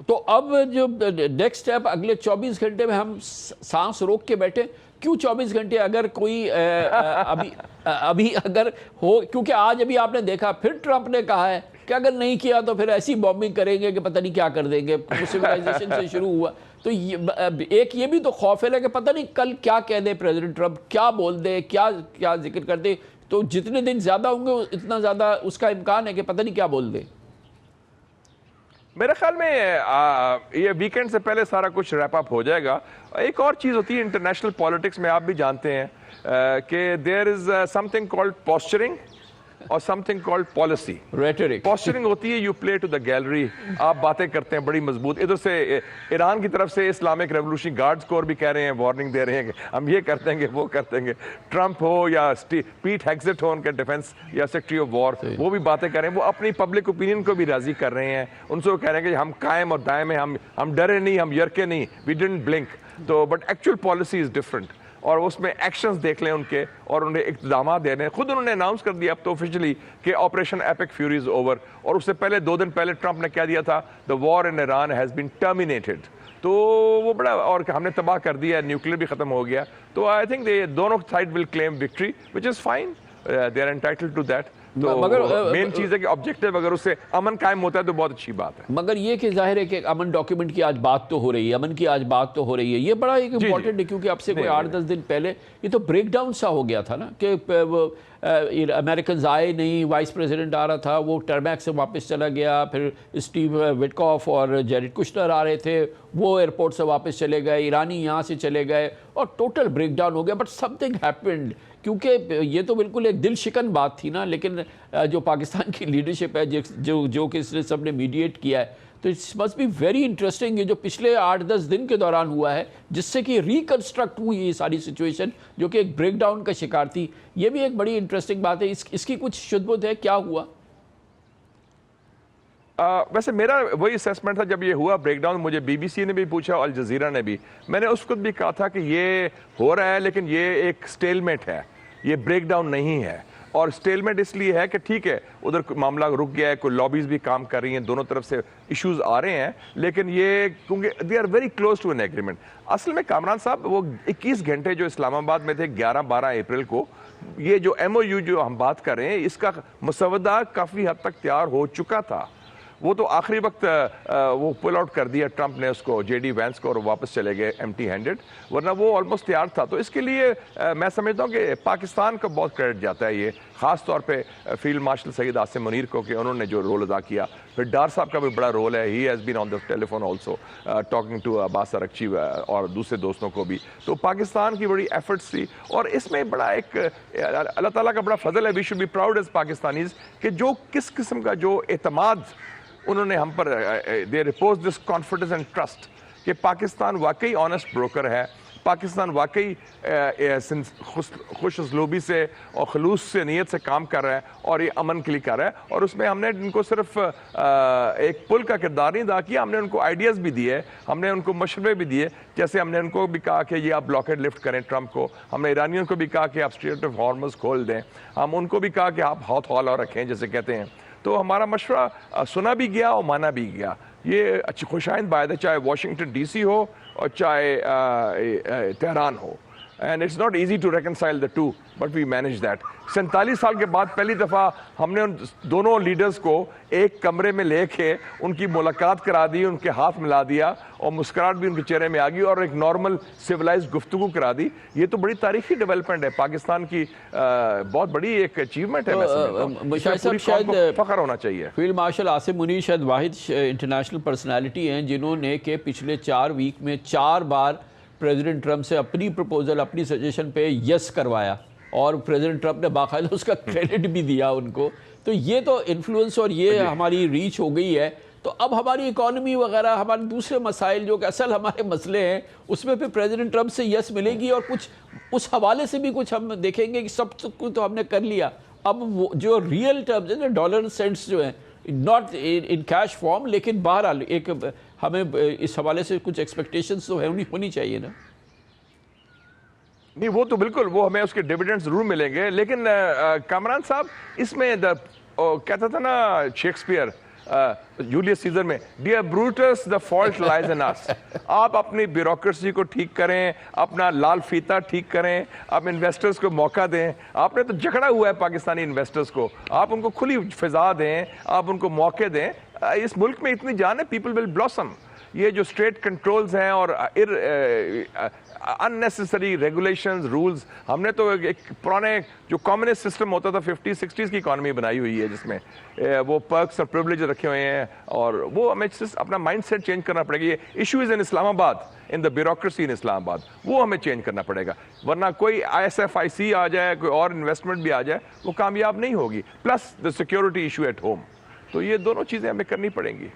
Speaker 7: तो अब जो नेक्स्ट स्टेप, अगले 24 घंटे में हम सांस रोक के बैठे। क्यों 24 घंटे? अगर कोई अभी अगर हो, क्योंकि आज अभी आपने देखा फिर ट्रंप ने कहा है कि अगर नहीं किया तो फिर ऐसी बॉम्बिंग करेंगे कि पता नहीं क्या कर देंगे। सिविलाइजेशन से शुरू हुआ, तो एक ये भी तो खौफ है कि पता नहीं कल क्या कह दे प्रेसिडेंट ट्रंप, क्या बोल दे, क्या क्या जिक्र कर दे। तो जितने दिन ज़्यादा होंगे इतना ज़्यादा उसका इम्कान है कि पता नहीं क्या बोल दे।
Speaker 10: मेरे ख्याल में ये वीकेंड से पहले सारा कुछ रैप अप हो जाएगा। एक और चीज़ होती है इंटरनेशनल पॉलिटिक्स में, आप भी जानते हैं कि there is something called posturing और something called policy.
Speaker 7: Rhetoric
Speaker 10: posturing होती है you play to the gallery, आप बातें करते हैं बड़ी मजबूत। इधर से ईरान की तरफ से इस्लामिक रेवोल्यूशन गार्ड्स को भी कह रहे हैं, वार्निंग दे रहे हैं कि हम ये कर देंगे वो कर देंगे। ट्रंप हो या पीट हेग्सेट हो उनके डिफेंस या सेक्रेटरी ऑफ वॉर, वो भी बातें कर रहे हैं, वो अपनी पब्लिक ओपिनियन को भी राजी कर रहे हैं। उनसे वो कह रहे हैं कि हम कायम और दायम हैं, हम डरे नहीं, हम यरके नहीं, वी डिडंट ब्लिंक। तो but actual policy is different और उसमें एक्शंस देख लें उनके और उन्हें इक़्तिदाम दे रहे हैं। खुद उन्होंने अनाउंस कर दिया अब तो ऑफिशियली कि operation epic fury is over, और उससे पहले 2 दिन पहले ट्रंप ने कह दिया था the war in Iran has been terminated. तो वो बड़ा, और हमने तबाह कर दिया, न्यूक्लियर भी खत्म हो गया। तो आई थिंक दोनों side will claim victory which is fine, they are entitled to that. तो
Speaker 7: मगर
Speaker 10: मेन चीज़ है कि ऑब्जेक्टिव अगर उससे अमन कायम होता है तो बहुत अच्छी बात है।
Speaker 7: मगर ये कि जाहिर है कि अमन डॉक्यूमेंट की आज बात तो हो रही है, अमन की आज बात तो हो रही है, ये बड़ा एक इम्पॉर्टेंट है क्योंकि अब से कोई 8-10 दिन पहले ये तो ब्रेक डाउन सा हो गया था ना कि अमेरिकन आए नहीं, वाइस प्रेसिडेंट आ रहा था, वो टर्मैक से वापस चला गया, फिर स्टीव विटकॉफ और जेरेड कुशनर आ रहे थे, वो एयरपोर्ट से वापस चले गए, ईरानी यहाँ से चले गए और टोटल ब्रेक डाउन हो गया। बट समथिंग हैपेंड, क्योंकि ये तो बिल्कुल एक दिल शिकन बात थी ना, लेकिन जो पाकिस्तान की लीडरशिप है जो कि इसने सबने मीडिएट किया है, तो it's must be very interesting ये जो पिछले 8-10 दिन के दौरान हुआ है, जिससे कि रिकन्स्ट्रक्ट हुई ये सारी सिचुएशन जो कि एक ब्रेकडाउन का शिकार थी। ये भी एक बड़ी इंटरेस्टिंग बात है। इसकी कुछ शुद्धबुद्ध है, क्या हुआ?
Speaker 10: वैसे मेरा वही असेसमेंट था जब ये हुआ ब्रेकडाउन, मुझे BBC ने भी पूछा, अल जजीरा ने भी, मैंने उस वक्त भी कहा था कि ये हो रहा है लेकिन ये एक स्टेलमेट है, ये ब्रेकडाउन नहीं है। और स्टेलमेट इसलिए है कि ठीक है उधर मामला रुक गया है, कोई लॉबीज भी काम कर रही हैं, दोनों तरफ से इश्यूज आ रहे हैं, लेकिन ये क्योंकि they are very close to an agreement. असल में कामरान साहब वो 21 घंटे जो इस्लामाबाद में थे 11-12 अप्रैल को, ये जो MOU जो हम बात कर रहे हैं इसका मसवदा काफ़ी हद तक तैयार हो चुका था। वो तो आखिरी वक्त वो पुल आउट कर दिया ट्रंप ने उसको, JD वैंस को, और वापस चले गए एम्प्टी हैंडेड, वरना वो ऑलमोस्ट तैयार था। तो इसके लिए मैं समझता हूँ कि पाकिस्तान को बहुत क्रेडिट जाता है ये, ख़ास तौर पे फील्ड मार्शल सईद आसिम मुनीर को, कि उन्होंने जो रोल अदा किया। फिर डार साहब का भी बड़ा रोल है, he has been on the telephone also talking to Abbas अरगची और दूसरे दोस्तों को भी। तो पाकिस्तान की बड़ी एफर्ट्स थी और इसमें बड़ा एक अल्लाह ताला का बड़ा फजल है, we should be proud as Pakistanis, कि जो किस किस्म का जो एतमाद उन्होंने हम पर, दे repose this confidence and trust कि पाकिस्तान वाकई ऑनेस्ट ब्रोकर है, पाकिस्तान वाकई खुश असलूबी से और खलूस से नीयत से काम कर रहा है और ये अमन के लिए कर रहा है। और उसमें हमने इनको सिर्फ एक पुल का किरदार नहीं अदा किया, हमने उनको आइडियाज़ भी दिए, हमने उनको मशवरे भी दिए। जैसे हमने उनको भी कहा कि ये आप ब्लॉकेड लिफ्ट करें ट्रंप को, हमने ईरानियों को भी कहा कि आप स्ट्रेट ऑफ हॉर्मज़ खोल दें, हम उनको भी कहा कि आप हौत हौला रखें जैसे कहते हैं। तो हमारा मशवरा सुना भी गया और माना भी गया। ये अच्छी खुशाइंद बात है, चाहे वाशिंगटन DC हो और चाहे तेहरान हो, and it's not easy to reconcile the two, but we manage that. 47 साल के बाद पहली दफ़ा हमने उन दोनों लीडर्स को एक कमरे में लेके उनकी मुलाकात करा दी, उनके हाथ मिला दिया और मुस्कुराहट भी उनके चेहरे में आ गई और एक नॉर्मल सिविलाइज्ड गुफ्तगू करा दी। ये तो बड़ी तारीखी डेवलपमेंट है, पाकिस्तान की बहुत बड़ी एक अचीवमेंट है। शायद फख्र होना चाहिए।
Speaker 7: फील्ड मार्शल आसिम मुनीर शायद वाहिद इंटरनेशनल पर्सनैलिटी हैं जिन्होंने के पिछले 4 वीक में 4 बार प्रेसिडेंट ट्रंप से अपनी प्रपोजल, अपनी सजेशन पे यस करवाया और प्रेसिडेंट ट्रंप ने बाकायदा उसका क्रेडिट भी दिया उनको। तो ये तो इन्फ्लुएंस और ये हमारी रीच हो गई है। तो अब हमारी इकॉनमी वगैरह, हमारे दूसरे मसाइल जो कि असल हमारे मसले हैं, उसमें फिर प्रेसिडेंट ट्रंप से यस मिलेगी और कुछ उस हवाले से भी कुछ हम देखेंगे कि सब कुछ तो हमने कर लिया। अब वो जो रियल टर्म्स है, डॉलर सेंट्स जो हैं, नॉट इन कैश फॉर्म, लेकिन बहरहाल एक हमें इस हवाले से कुछ एक्सपेक्टेशंस तो होनी चाहिए ना।
Speaker 10: नहीं, वो तो बिल्कुल, वो हमें उसके डिविडेंड जरूर मिलेंगे, लेकिन कामरान साहब इसमें कहता था ना शेक्सपियर जूलियस सीजर में, dear Brutus the fault lies in अस। आप अपनी ब्यूरोक्रेसी को ठीक करें, अपना लाल फीता ठीक करें, आप इन्वेस्टर्स को मौका दें। आपने तो जकड़ा हुआ है पाकिस्तानी इन्वेस्टर्स को, आप उनको खुली फिजा दें, आप उनको मौके दें। इस मुल्क में इतनी जान है, पीपल विल ब्लॉसम। ये जो स्ट्रेट कंट्रोल्स हैं और अननेसेसरी रेगुलेशंस रूल्स, हमने तो एक पुराने जो कम्युनिस्ट सिस्टम होता था 50-60s की इकॉनमी बनाई हुई है जिसमें वो पर्क्स और प्रिविलेज रखे हुए हैं, और वो हमें अपना माइंडसेट चेंज करना पड़ेगा। ये issue is in Islamabad, in the bureaucracy इन इस्लामाबाद, वो हमें चेंज करना पड़ेगा, वरना कोई ISFIC आ जाए, कोई और इन्वेस्टमेंट भी आ जाए, वो कामयाब नहीं होगी। Plus the security issue at home, तो ये दोनों चीज़ें हमें करनी पड़ेंगी।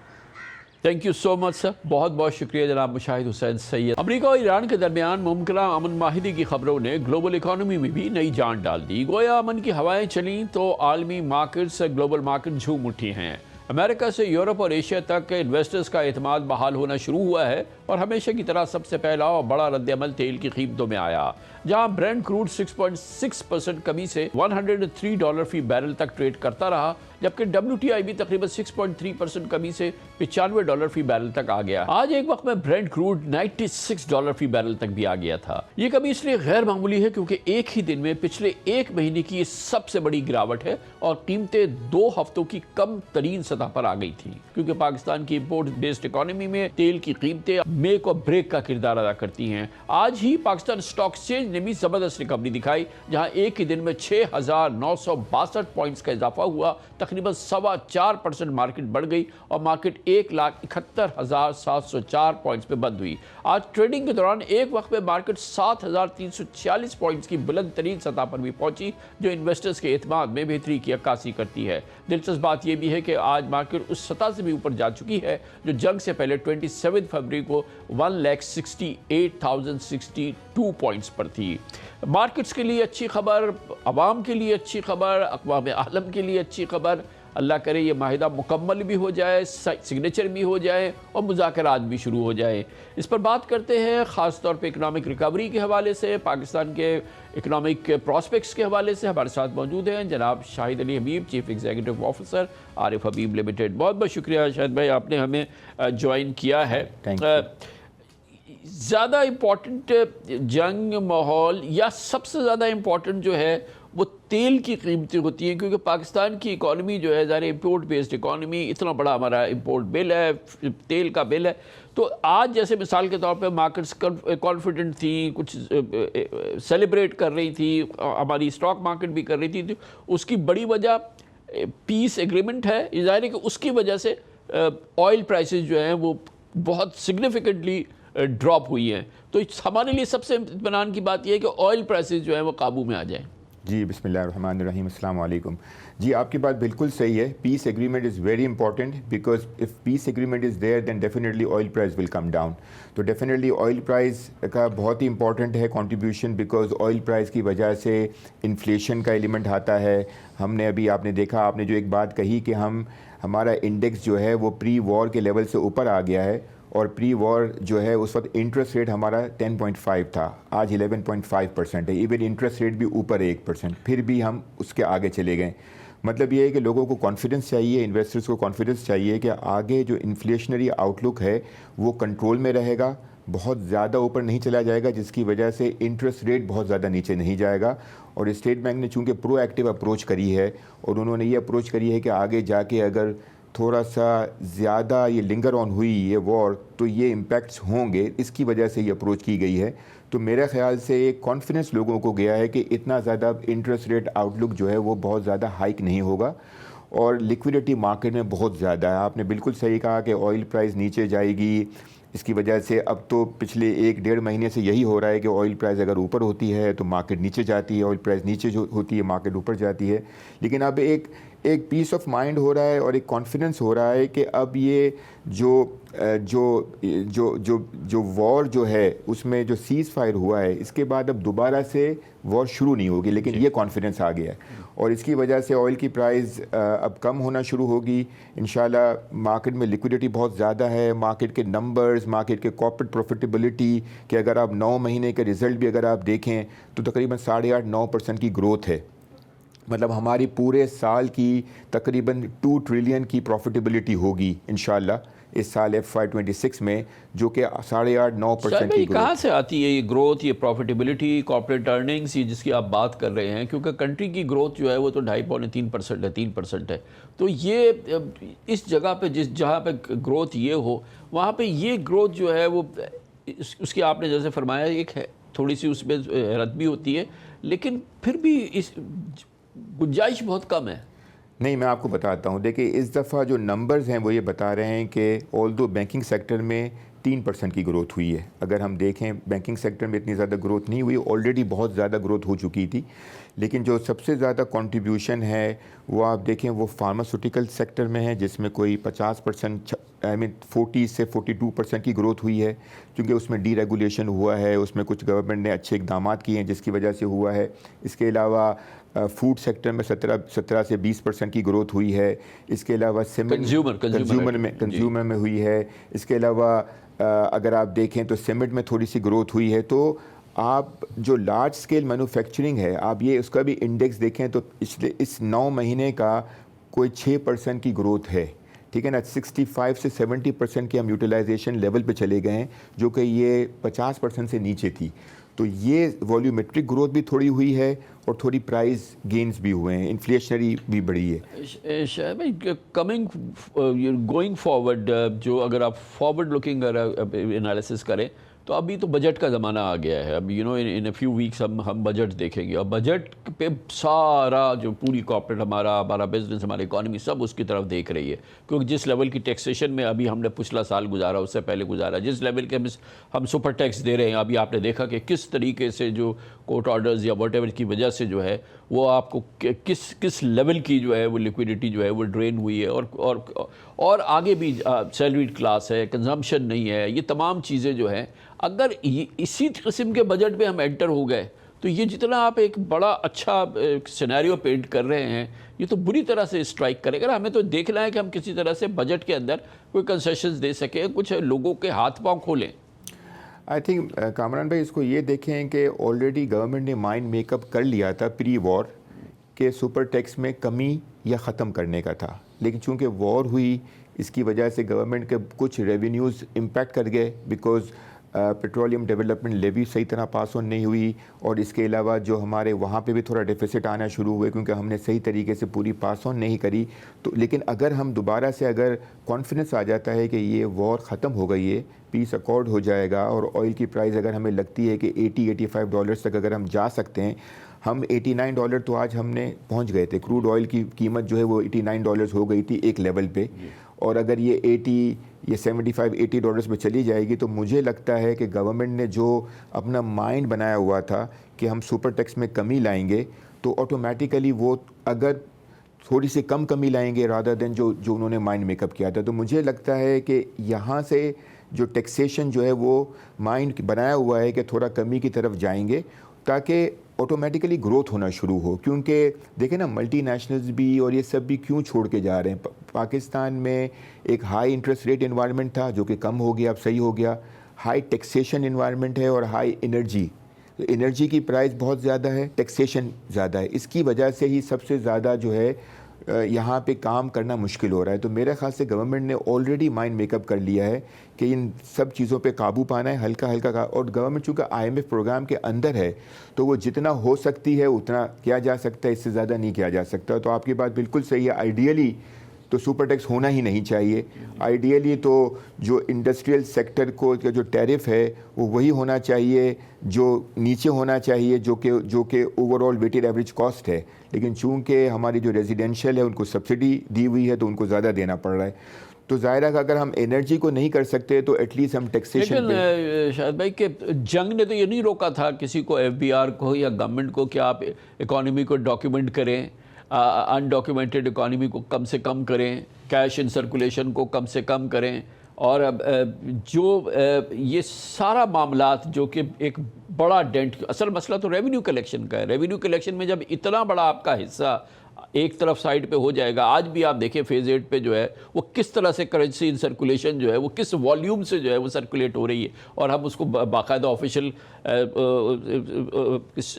Speaker 7: Thank you so much sir, बहुत बहुत शुक्रिया जनाब मुशाहिद हुसैन सैयद। अमेरिका और ईरान के दरमियान मुमकिन अमन माहिदी की खबरों ने ग्लोबल इकॉनमी में भी नई जान डाल दी। गोया अमन की हवाएं चलीं तो आलमी मार्केट्स ग्लोबल मार्केट झूम उठी हैं। अमेरिका से यूरोप और एशिया तक इन्वेस्टर्स का एतमाद बहाल होना शुरू हुआ है और हमेशा की तरह सबसे पहला और बड़ा रद्द-ए-अमल तेल की कीमतों में आया, जहां ब्रेंट क्रूड 6.6% कमी से $103 फी बैरल तक ट्रेड करता रहा, जबकि WTI भी तकरीबन 6.3% कमी से $95 फी बैरल तक आ गया। आज एक वक्त में ब्रेंट क्रूड $96 फी बैरल तक भी आ गया था। ये कमी इसलिए गैर मामूली है क्योंकि एक ही दिन में पिछले एक महीने की ये सबसे बड़ी गिरावट है और कीमतें 2 हफ्तों की कम तरीन सतह पर आ गई थी, क्योंकि पाकिस्तान की इम्पोर्ट बेस्ड इकोनॉमी में तेल की कीमतें मेक और ब्रेक का किरदार अदा करती हैं। आज ही पाकिस्तान स्टॉक एक्सचेंज ने भी जबरदस्त रिकवरी दिखाई, जहां एक ही दिन में 6,962 पॉइंट्स का इजाफा हुआ, तकरीबन 4.25% मार्केट बढ़ गई और मार्केट 1,71,704 पॉइंट्स पे बंद हुई। आज ट्रेडिंग के दौरान एक वक्त में मार्केट 7,346 पॉइंट्स की बुलंद तरीन सतह पर भी पहुंची, जो इन्वेस्टर्स के एतमाद में बेहतरी की अक्कासी करती है। दिलचस्प बात यह भी है कि आज मार्केट उस सतह से भी ऊपर जा चुकी है जो जंग से पहले 27 फरवरी को 1,68,062 पॉइंट्स पर थी। मार्केट्स के लिए अच्छी खबर, अवाम के लिए अच्छी खबर, अक़वाम आलम के लिए अच्छी खबर। अल्लाह करे ये माहिदा मुकम्मल भी हो जाए, सिग्नेचर भी हो जाए और मुज़ाकरात भी शुरू हो जाए। इस पर बात करते हैं ख़ास तौर पे इकनॉमिक रिकवरी के हवाले से, पाकिस्तान के इकनॉमिक प्रॉस्पेक्ट्स के हवाले से। हमारे साथ मौजूद हैं जनाब शाहिद अली हबीब, चीफ एग्जीक्यूटिव ऑफिसर आरिफ हबीब लिमिटेड। बहुत बहुत शुक्रिया शाहिद भाई, आपने हमें ज्वाइन किया है। ज़्यादा इम्पॉर्टेंट जंग माहौल या सबसे ज़्यादा इम्पॉर्टेंट जो है वो तेल की कीमतें होती हैं, क्योंकि पाकिस्तान की इकॉनमी जो है ज़ाहिर इम्पोर्ट बेस्ड इकॉनमी, इतना बड़ा हमारा इम्पोर्ट बिल है, तेल का बिल है। तो आज जैसे मिसाल के तौर पे मार्केट्स कॉन्फिडेंट थी, कुछ सेलिब्रेट कर रही थी, हमारी स्टॉक मार्केट भी कर रही थी, तो उसकी बड़ी वजह पीस एग्रीमेंट है। ज़ाहिर है कि उसकी वजह से ऑयल प्राइसेस जो हैं वो बहुत सिग्निफिकेंटली ड्रॉप हुई हैं। तो हमारे लिए सबसे इत्मीनान की बात यह है कि ऑयल प्राइसेस जो है वो काबू में आ जाएं।
Speaker 11: जी बिस्मिल्लाहिर्रहमानिर्रहीम, अस्सलाम वालेकुम। जी आपकी बात बिल्कुल सही है। Peace agreement is very important because if peace agreement is there then definitely oil price will come down. तो डेफिनेटली ऑयल प्राइस का बहुत ही इंपॉर्टेंट है कंट्रीब्यूशन, बिकॉज ऑयल प्राइस की वजह से इन्फ्लेशन का एलिमेंट आता है। हमने अभी आपने देखा, आपने जो एक बात कही कि हमारा इंडेक्स जो है वो प्री वॉर के लेवल से ऊपर आ गया है, और प्री वॉर जो है उस वक्त इंटरेस्ट रेट हमारा 10.5 था, आज 11.5% है। इवन इंटरेस्ट रेट भी ऊपर है 1%, फिर भी हम उसके आगे चले गए। मतलब ये है कि लोगों को कॉन्फिडेंस चाहिए, इन्वेस्टर्स को कॉन्फिडेंस चाहिए कि आगे जो इन्फ्लेशनरी आउटलुक है वो कंट्रोल में रहेगा, बहुत ज़्यादा ऊपर नहीं चला जाएगा, जिसकी वजह से इंटरेस्ट रेट बहुत ज़्यादा नीचे नहीं जाएगा। और स्टेट बैंक ने चूँकि प्रोएक्टिव अप्रोच करी है, और उन्होंने ये अप्रोच करी है कि आगे जाके अगर थोड़ा सा ज़्यादा ये लिंगर ऑन हुई ये वॉर तो ये इम्पैक्ट्स होंगे, इसकी वजह से ये अप्रोच की गई है। तो मेरे ख़्याल से एक कॉन्फिडेंस लोगों को गया है कि इतना ज़्यादा इंटरेस्ट रेट आउटलुक जो है वो बहुत ज़्यादा हाइक नहीं होगा, और लिक्विडिटी मार्केट में बहुत ज़्यादा है। आपने बिल्कुल सही कहा कि ऑयल प्राइस नीचे जाएगी, इसकी वजह से अब तो पिछले 1-1.5 महीने से यही हो रहा है कि ऑयल प्राइस अगर ऊपर होती है तो मार्केट नीचे जाती है, ऑयल प्राइस नीचे जो होती है मार्केट ऊपर जाती है। लेकिन अब एक पीस ऑफ माइंड हो रहा है और एक कॉन्फिडेंस हो रहा है कि अब ये जो वॉर जो है उसमें जो सीज़ फायर हुआ है, इसके बाद अब दोबारा से वॉर शुरू नहीं होगी, लेकिन ये कॉन्फिडेंस आ गया है, और इसकी वजह से ऑयल की प्राइस अब कम होना शुरू होगी इंशाल्लाह। मार्केट में लिक्विडिटी बहुत ज़्यादा है, मार्केट के नंबर्स, मार्केट के कॉर्पोरेट प्रॉफिटेबिलिटी के अगर आप 9 महीने के रिज़ल्ट भी अगर आप देखें तो तकरीबन 8.5-9% की ग्रोथ है। मतलब हमारी पूरे साल की तकरीबन 2 ट्रिलियन की प्रॉफिटेबिलिटी होगी इंशाल्लाह इस साल FY26 में, जो कि 8.5-9% की ग्रोथ।
Speaker 7: कहाँ से आती है ये ग्रोथ, ये प्रॉफिटेबिलिटी, कॉर्पोरेट अर्निंग्स, ये जिसकी आप बात कर रहे हैं? क्योंकि कंट्री की ग्रोथ जो है वो तो 2.5-3% है, 3% है। तो ये इस जगह पे जहाँ पे ग्रोथ ये हो, वहाँ पे ये ग्रोथ जो है वो उसकी आपने जैसे फरमाया एक है, थोड़ी सी उसमें हैरत भी होती है, लेकिन फिर भी इस गुंजाइश बहुत कम है।
Speaker 11: नहीं, मैं आपको बताता हूँ। देखिए, इस दफ़ा जो नंबर्स हैं वो ये बता रहे हैं कि ऑल्दो बैंकिंग सेक्टर में 3% की ग्रोथ हुई है। अगर हम देखें, बैंकिंग सेक्टर में इतनी ज़्यादा ग्रोथ नहीं हुई, ऑलरेडी बहुत ज़्यादा ग्रोथ हो चुकी थी। लेकिन जो सबसे ज़्यादा कंट्रीब्यूशन है वो आप देखें वो फार्मास्यूटिकल सेक्टर में है, जिसमें कोई 50%, 40 से 42% की ग्रोथ हुई है, क्योंकि उसमें डीरेगुलेशन हुआ है, उसमें कुछ गवर्नमेंट ने अच्छे इकदाम किए हैं जिसकी वजह से हुआ है। इसके अलावा फूड सेक्टर में 17 से 20% की ग्रोथ हुई है। इसके अलावा कंज्यूमर में हुई है। इसके अलावा अगर आप देखें तो सीमेंट में थोड़ी सी ग्रोथ हुई है। तो आप जो लार्ज स्केल मैन्युफैक्चरिंग है, आप ये उसका भी इंडेक्स देखें तो इस 9 महीने का कोई 6% की ग्रोथ है, ठीक है ना। 65 से 70% के हम यूटिलाइजेशन लेवल पे चले गए हैं, जो कि ये 50% से नीचे थी। तो ये वॉल्यूमेट्रिक ग्रोथ भी थोड़ी हुई है और थोड़ी प्राइस गेन्स भी हुए हैं, इन्फ्लेशनरी भी बढ़ी है।
Speaker 7: शायद भाई गोइंग फॉरवर्ड, जो अगर आप फॉरवर्ड लुकिंग एनालिसिस करें तो अभी तो बजट का ज़माना आ गया है। अब इन अ फ्यू वीक्स हम बजट देखेंगे, और बजट पे सारा जो पूरी कॉर्पोरेट हमारा बिजनेस, हमारी इकॉनमी सब उसकी तरफ देख रही है। क्योंकि जिस लेवल की टैक्सेशन में अभी हमने पिछला साल गुजारा, उससे पहले गुजारा, जिस लेवल के हम सुपर टैक्स दे रहे हैं, अभी आपने देखा कि किस तरीके से जो कोर्ट ऑर्डर्स या व्हाटएवर की वजह से जो है वो आपको किस लेवल की जो है वो लिक्विडिटी जो है वो ड्रेन हुई है। और आगे भी सैलरीड क्लास है, कंजम्पशन नहीं है, ये तमाम चीज़ें जो हैं, अगर इसी किस्म के बजट पे हम एंटर हो गए तो ये जितना आप एक बड़ा अच्छा सिनेरियो पेंट कर रहे हैं, ये तो बुरी तरह से स्ट्राइक करेगा। हमें तो देखना है कि हम किसी तरह से बजट के अंदर कोई कंसेशंस दे सकें, कुछ लोगों के हाथ पांव खोलें।
Speaker 11: आई थिंक कामरान भाई, इसको ये देखें कि ऑलरेडी गवर्नमेंट ने माइंड मेकअप कर लिया था प्री वॉर के सुपर टैक्स में कमी या ख़त्म करने का था। लेकिन चूंकि वॉर हुई, इसकी वजह से गवर्नमेंट के कुछ रेवेन्यूज़ इम्पैक्ट कर गए, बिकॉज पेट्रोलियम डेवलपमेंट लेवी सही तरह पास ऑन नहीं हुई, और इसके अलावा जो हमारे वहाँ पे भी थोड़ा डेफिसिट आना शुरू हुए क्योंकि हमने सही तरीके से पूरी पास ऑन नहीं करी। तो लेकिन अगर हम दोबारा से अगर कॉन्फिडेंस आ जाता है कि ये वॉर ख़त्म हो गई है, पीस अकॉर्ड हो जाएगा, और ऑयल की प्राइस अगर हमें लगती है कि $80-85 तक अगर हम जा सकते हैं, हम $89 तो आज हमने पहुँच गए थे। क्रूड ऑयल की कीमत जो है वो $89 हो गई थी एक लेवल पे, और अगर ये 75-80 डॉलर्स में चली जाएगी तो मुझे लगता है कि गवर्नमेंट ने जो अपना माइंड बनाया हुआ था कि हम सुपर टैक्स में कमी लाएंगे, तो ऑटोमेटिकली वो अगर थोड़ी सी कम कमी लाएंगे रादर देन जो उन्होंने माइंड मेकअप किया था, तो मुझे लगता है कि यहाँ से जो टैक्सेशन जो है वो माइंड बनाया हुआ है कि थोड़ा कमी की तरफ जाएंगे, ताकि ऑटोमेटिकली ग्रोथ होना शुरू हो। क्योंकि देखें ना, मल्टीनेशनल्स भी और ये सब भी क्यों छोड़ के जा रहे हैं। पाकिस्तान में एक हाई इंटरेस्ट रेट इन्वायरमेंट था जो कि कम हो गया, अब सही हो गया। हाई टैक्सेशन इन्वायरमेंट है और हाई एनर्जी की प्राइस बहुत ज़्यादा है, टैक्सेशन ज़्यादा है। इसकी वजह से ही सबसे ज़्यादा जो है यहाँ पे काम करना मुश्किल हो रहा है। तो मेरे ख्याल से गवर्नमेंट ने ऑलरेडी माइंड मेकअप कर लिया है कि इन सब चीज़ों पे काबू पाना है, हल्का हल्का और गवर्नमेंट चूँकि IMF प्रोग्राम के अंदर है तो वो जितना हो सकती है उतना किया जा सकता है, इससे ज़्यादा नहीं किया जा सकता। तो आपकी बात बिल्कुल सही है। आइडियली तो सुपर टैक्स होना ही नहीं चाहिए। आइडियली तो जो इंडस्ट्रियल सेक्टर को जो टैरिफ है वो वही होना चाहिए जो नीचे होना चाहिए, जो कि ओवरऑल वेटेड एवरेज कॉस्ट है। लेकिन चूंकि हमारी जो रेजिडेंशियल है उनको सब्सिडी दी हुई है तो उनको ज़्यादा देना पड़ रहा है। तो ज़ाहिर है कि अगर हम एनर्जी को नहीं कर सकते तो एटलीस्ट हम टैक्सेशन।
Speaker 7: लेकिन शायद भाई के जंग ने तो ये नहीं रोका था किसी को, FBR को या गवर्नमेंट को, कि आप इकॉनमी को डॉक्यूमेंट करें, अनडॉक्यूमेंटेड इकॉनमी को कम से कम करें, कैश इन सर्कुलेशन को कम से कम करें। और जो ये सारा मामलात जो कि एक बड़ा डेंट, असल मसला तो रेवेन्यू कलेक्शन का है। रेवेन्यू कलेक्शन में जब इतना बड़ा आपका हिस्सा एक तरफ साइड पे हो जाएगा। आज भी आप देखें फेज़ 8 पे जो है वो किस तरह से करेंसी इन सर्कुलेशन जो है वो किस वॉल्यूम से जो है वो सर्कुलेट हो रही है, और हम उसको बाकायदा ऑफिशियल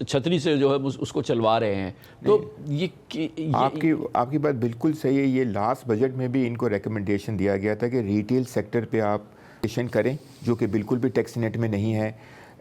Speaker 7: छतरी से जो है उसको चलवा रहे हैं। तो ये
Speaker 11: आपकी बात बिल्कुल सही है। ये लास्ट बजट में भी इनको रिकमेंडेशन दिया गया था कि रिटेल सेक्टर पे आप टैक्सेशन करें, जो कि बिल्कुल भी टैक्स नेट में नहीं है।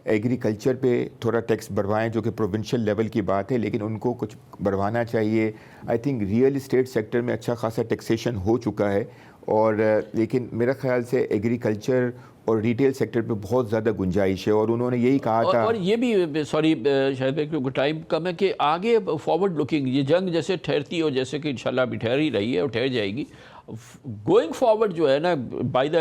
Speaker 11: एग्रीकल्चर पे थोड़ा टैक्स बढ़वाएं, जो कि प्रोविंशियल लेवल की बात है, लेकिन उनको कुछ बढ़वाना चाहिए। I think real estate sector में अच्छा खासा टैक्सेशन हो चुका है, और लेकिन मेरा ख्याल से एग्रीकल्चर और रिटेल सेक्टर पे बहुत ज़्यादा गुंजाइश है, और उन्होंने यही कहा था।
Speaker 7: और ये भी सॉरी शायद क्योंकि टाइम कम है कि आगे फॉरवर्ड लुकिंग ये जंग जैसे ठहरती है, और जैसे कि इंशाल्लाह भी ठहर ही रही है और ठहर जाएगी, गोइंग फॉरवर्ड जो है ना बाय द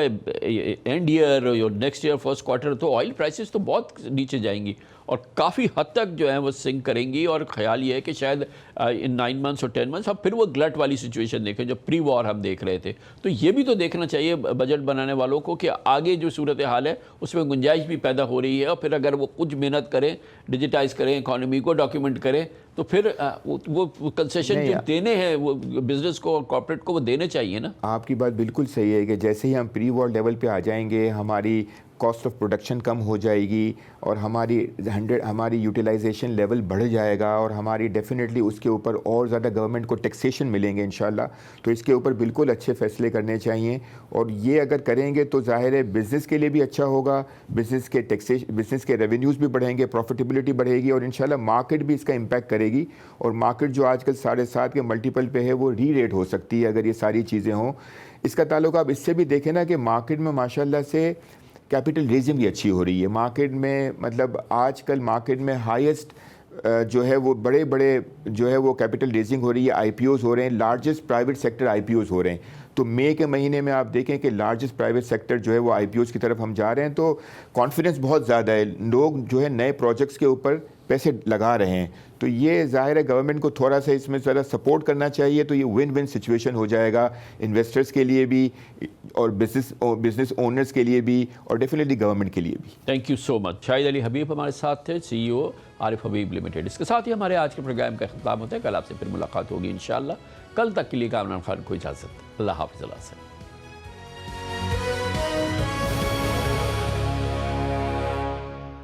Speaker 7: एंड ईयर और नेक्स्ट ईयर फर्स्ट क्वार्टर तो ऑयल प्राइसेस तो बहुत नीचे जाएंगी और काफ़ी हद तक जो है वो सिंक करेंगी। और ख्याल ये है कि शायद इन 9 मंथ्स और 10 मंथ्स हम फिर वो ग्लट वाली सिचुएशन देखें जो प्री वॉर हम देख रहे थे। तो ये भी तो देखना चाहिए बजट बनाने वालों को कि आगे जो सूरत हाल है उसमें गुंजाइश भी पैदा हो रही है, और फिर अगर वो कुछ मेहनत करें, डिजिटाइज़ करें, इकॉनमी को डॉक्यूमेंट करें, तो फिर वो कंसेशन जो देने हैं वो बिजनेस को और कॉर्पोरेट को वो देने चाहिए ना।
Speaker 11: आपकी बात बिल्कुल सही है कि जैसे ही हम प्री वॉर लेवल पे आ जाएंगे, हमारी कॉस्ट ऑफ प्रोडक्शन कम हो जाएगी और हमारी यूटिलाइजेशन लेवल बढ़ जाएगा, और हमारी डेफिनेटली उसके ऊपर और ज़्यादा गवर्नमेंट को टैक्सेशन मिलेंगे इंशाल्लाह। तो इसके ऊपर बिल्कुल अच्छे फैसले करने चाहिए, और ये अगर करेंगे तो जाहिर है बिज़नेस के लिए भी अच्छा होगा, बिज़नेस के रेवेन्यूज़ भी बढ़ेंगे, प्रॉफिटेबिलिटी बढ़ेगी, और इंशाल्लाह मार्केट भी इसका इम्पैक्ट करेगी। और मार्केट जो आजकल 7.5 के मल्टीपल पे है वो री-रेट हो सकती है अगर ये सारी चीज़ें हों। इसका ताल्लुक आप इससे भी देखें ना कि मार्केट में माशाल्लाह से कैपिटल रेजिंग भी अच्छी हो रही है मार्केट में। मतलब आजकल मार्केट में हाईएस्ट जो है वो बड़े जो है वो कैपिटल रेजिंग हो रही है, आईपीओज़ हो रहे हैं, लार्जेस्ट प्राइवेट सेक्टर आईपीओज़ हो रहे हैं। तो मई के महीने में आप देखें कि लार्जेस्ट प्राइवेट सेक्टर जो है वो आईपीओज़ की तरफ हम जा रहे हैं, तो कॉन्फिडेंस बहुत ज़्यादा है, लोग जो है नए प्रोजेक्ट्स के ऊपर पैसे लगा रहे हैं। तो ये जाहिर है गवर्नमेंट को थोड़ा सा इसमें ज़रा सपोर्ट करना चाहिए, तो ये विन विन सिचुएशन हो जाएगा इन्वेस्टर्स के लिए भी और बिजनेस ओनर्स के लिए भी, और डेफिनेटली गवर्नमेंट के लिए भी।
Speaker 7: Thank you so much. Shahid Ali हबीब हमारे साथ थे, CEO आरिफ हबीब लिमिटेड। इसके साथ ही हमारे आज के प्रोग्राम का ख़त्म होता है। कल आपसे फिर मुलाकात होगी इंशाअल्लाह। कल तक के लिए कामरान खान को इजाज़त। अल्लाह हाफ़िज़।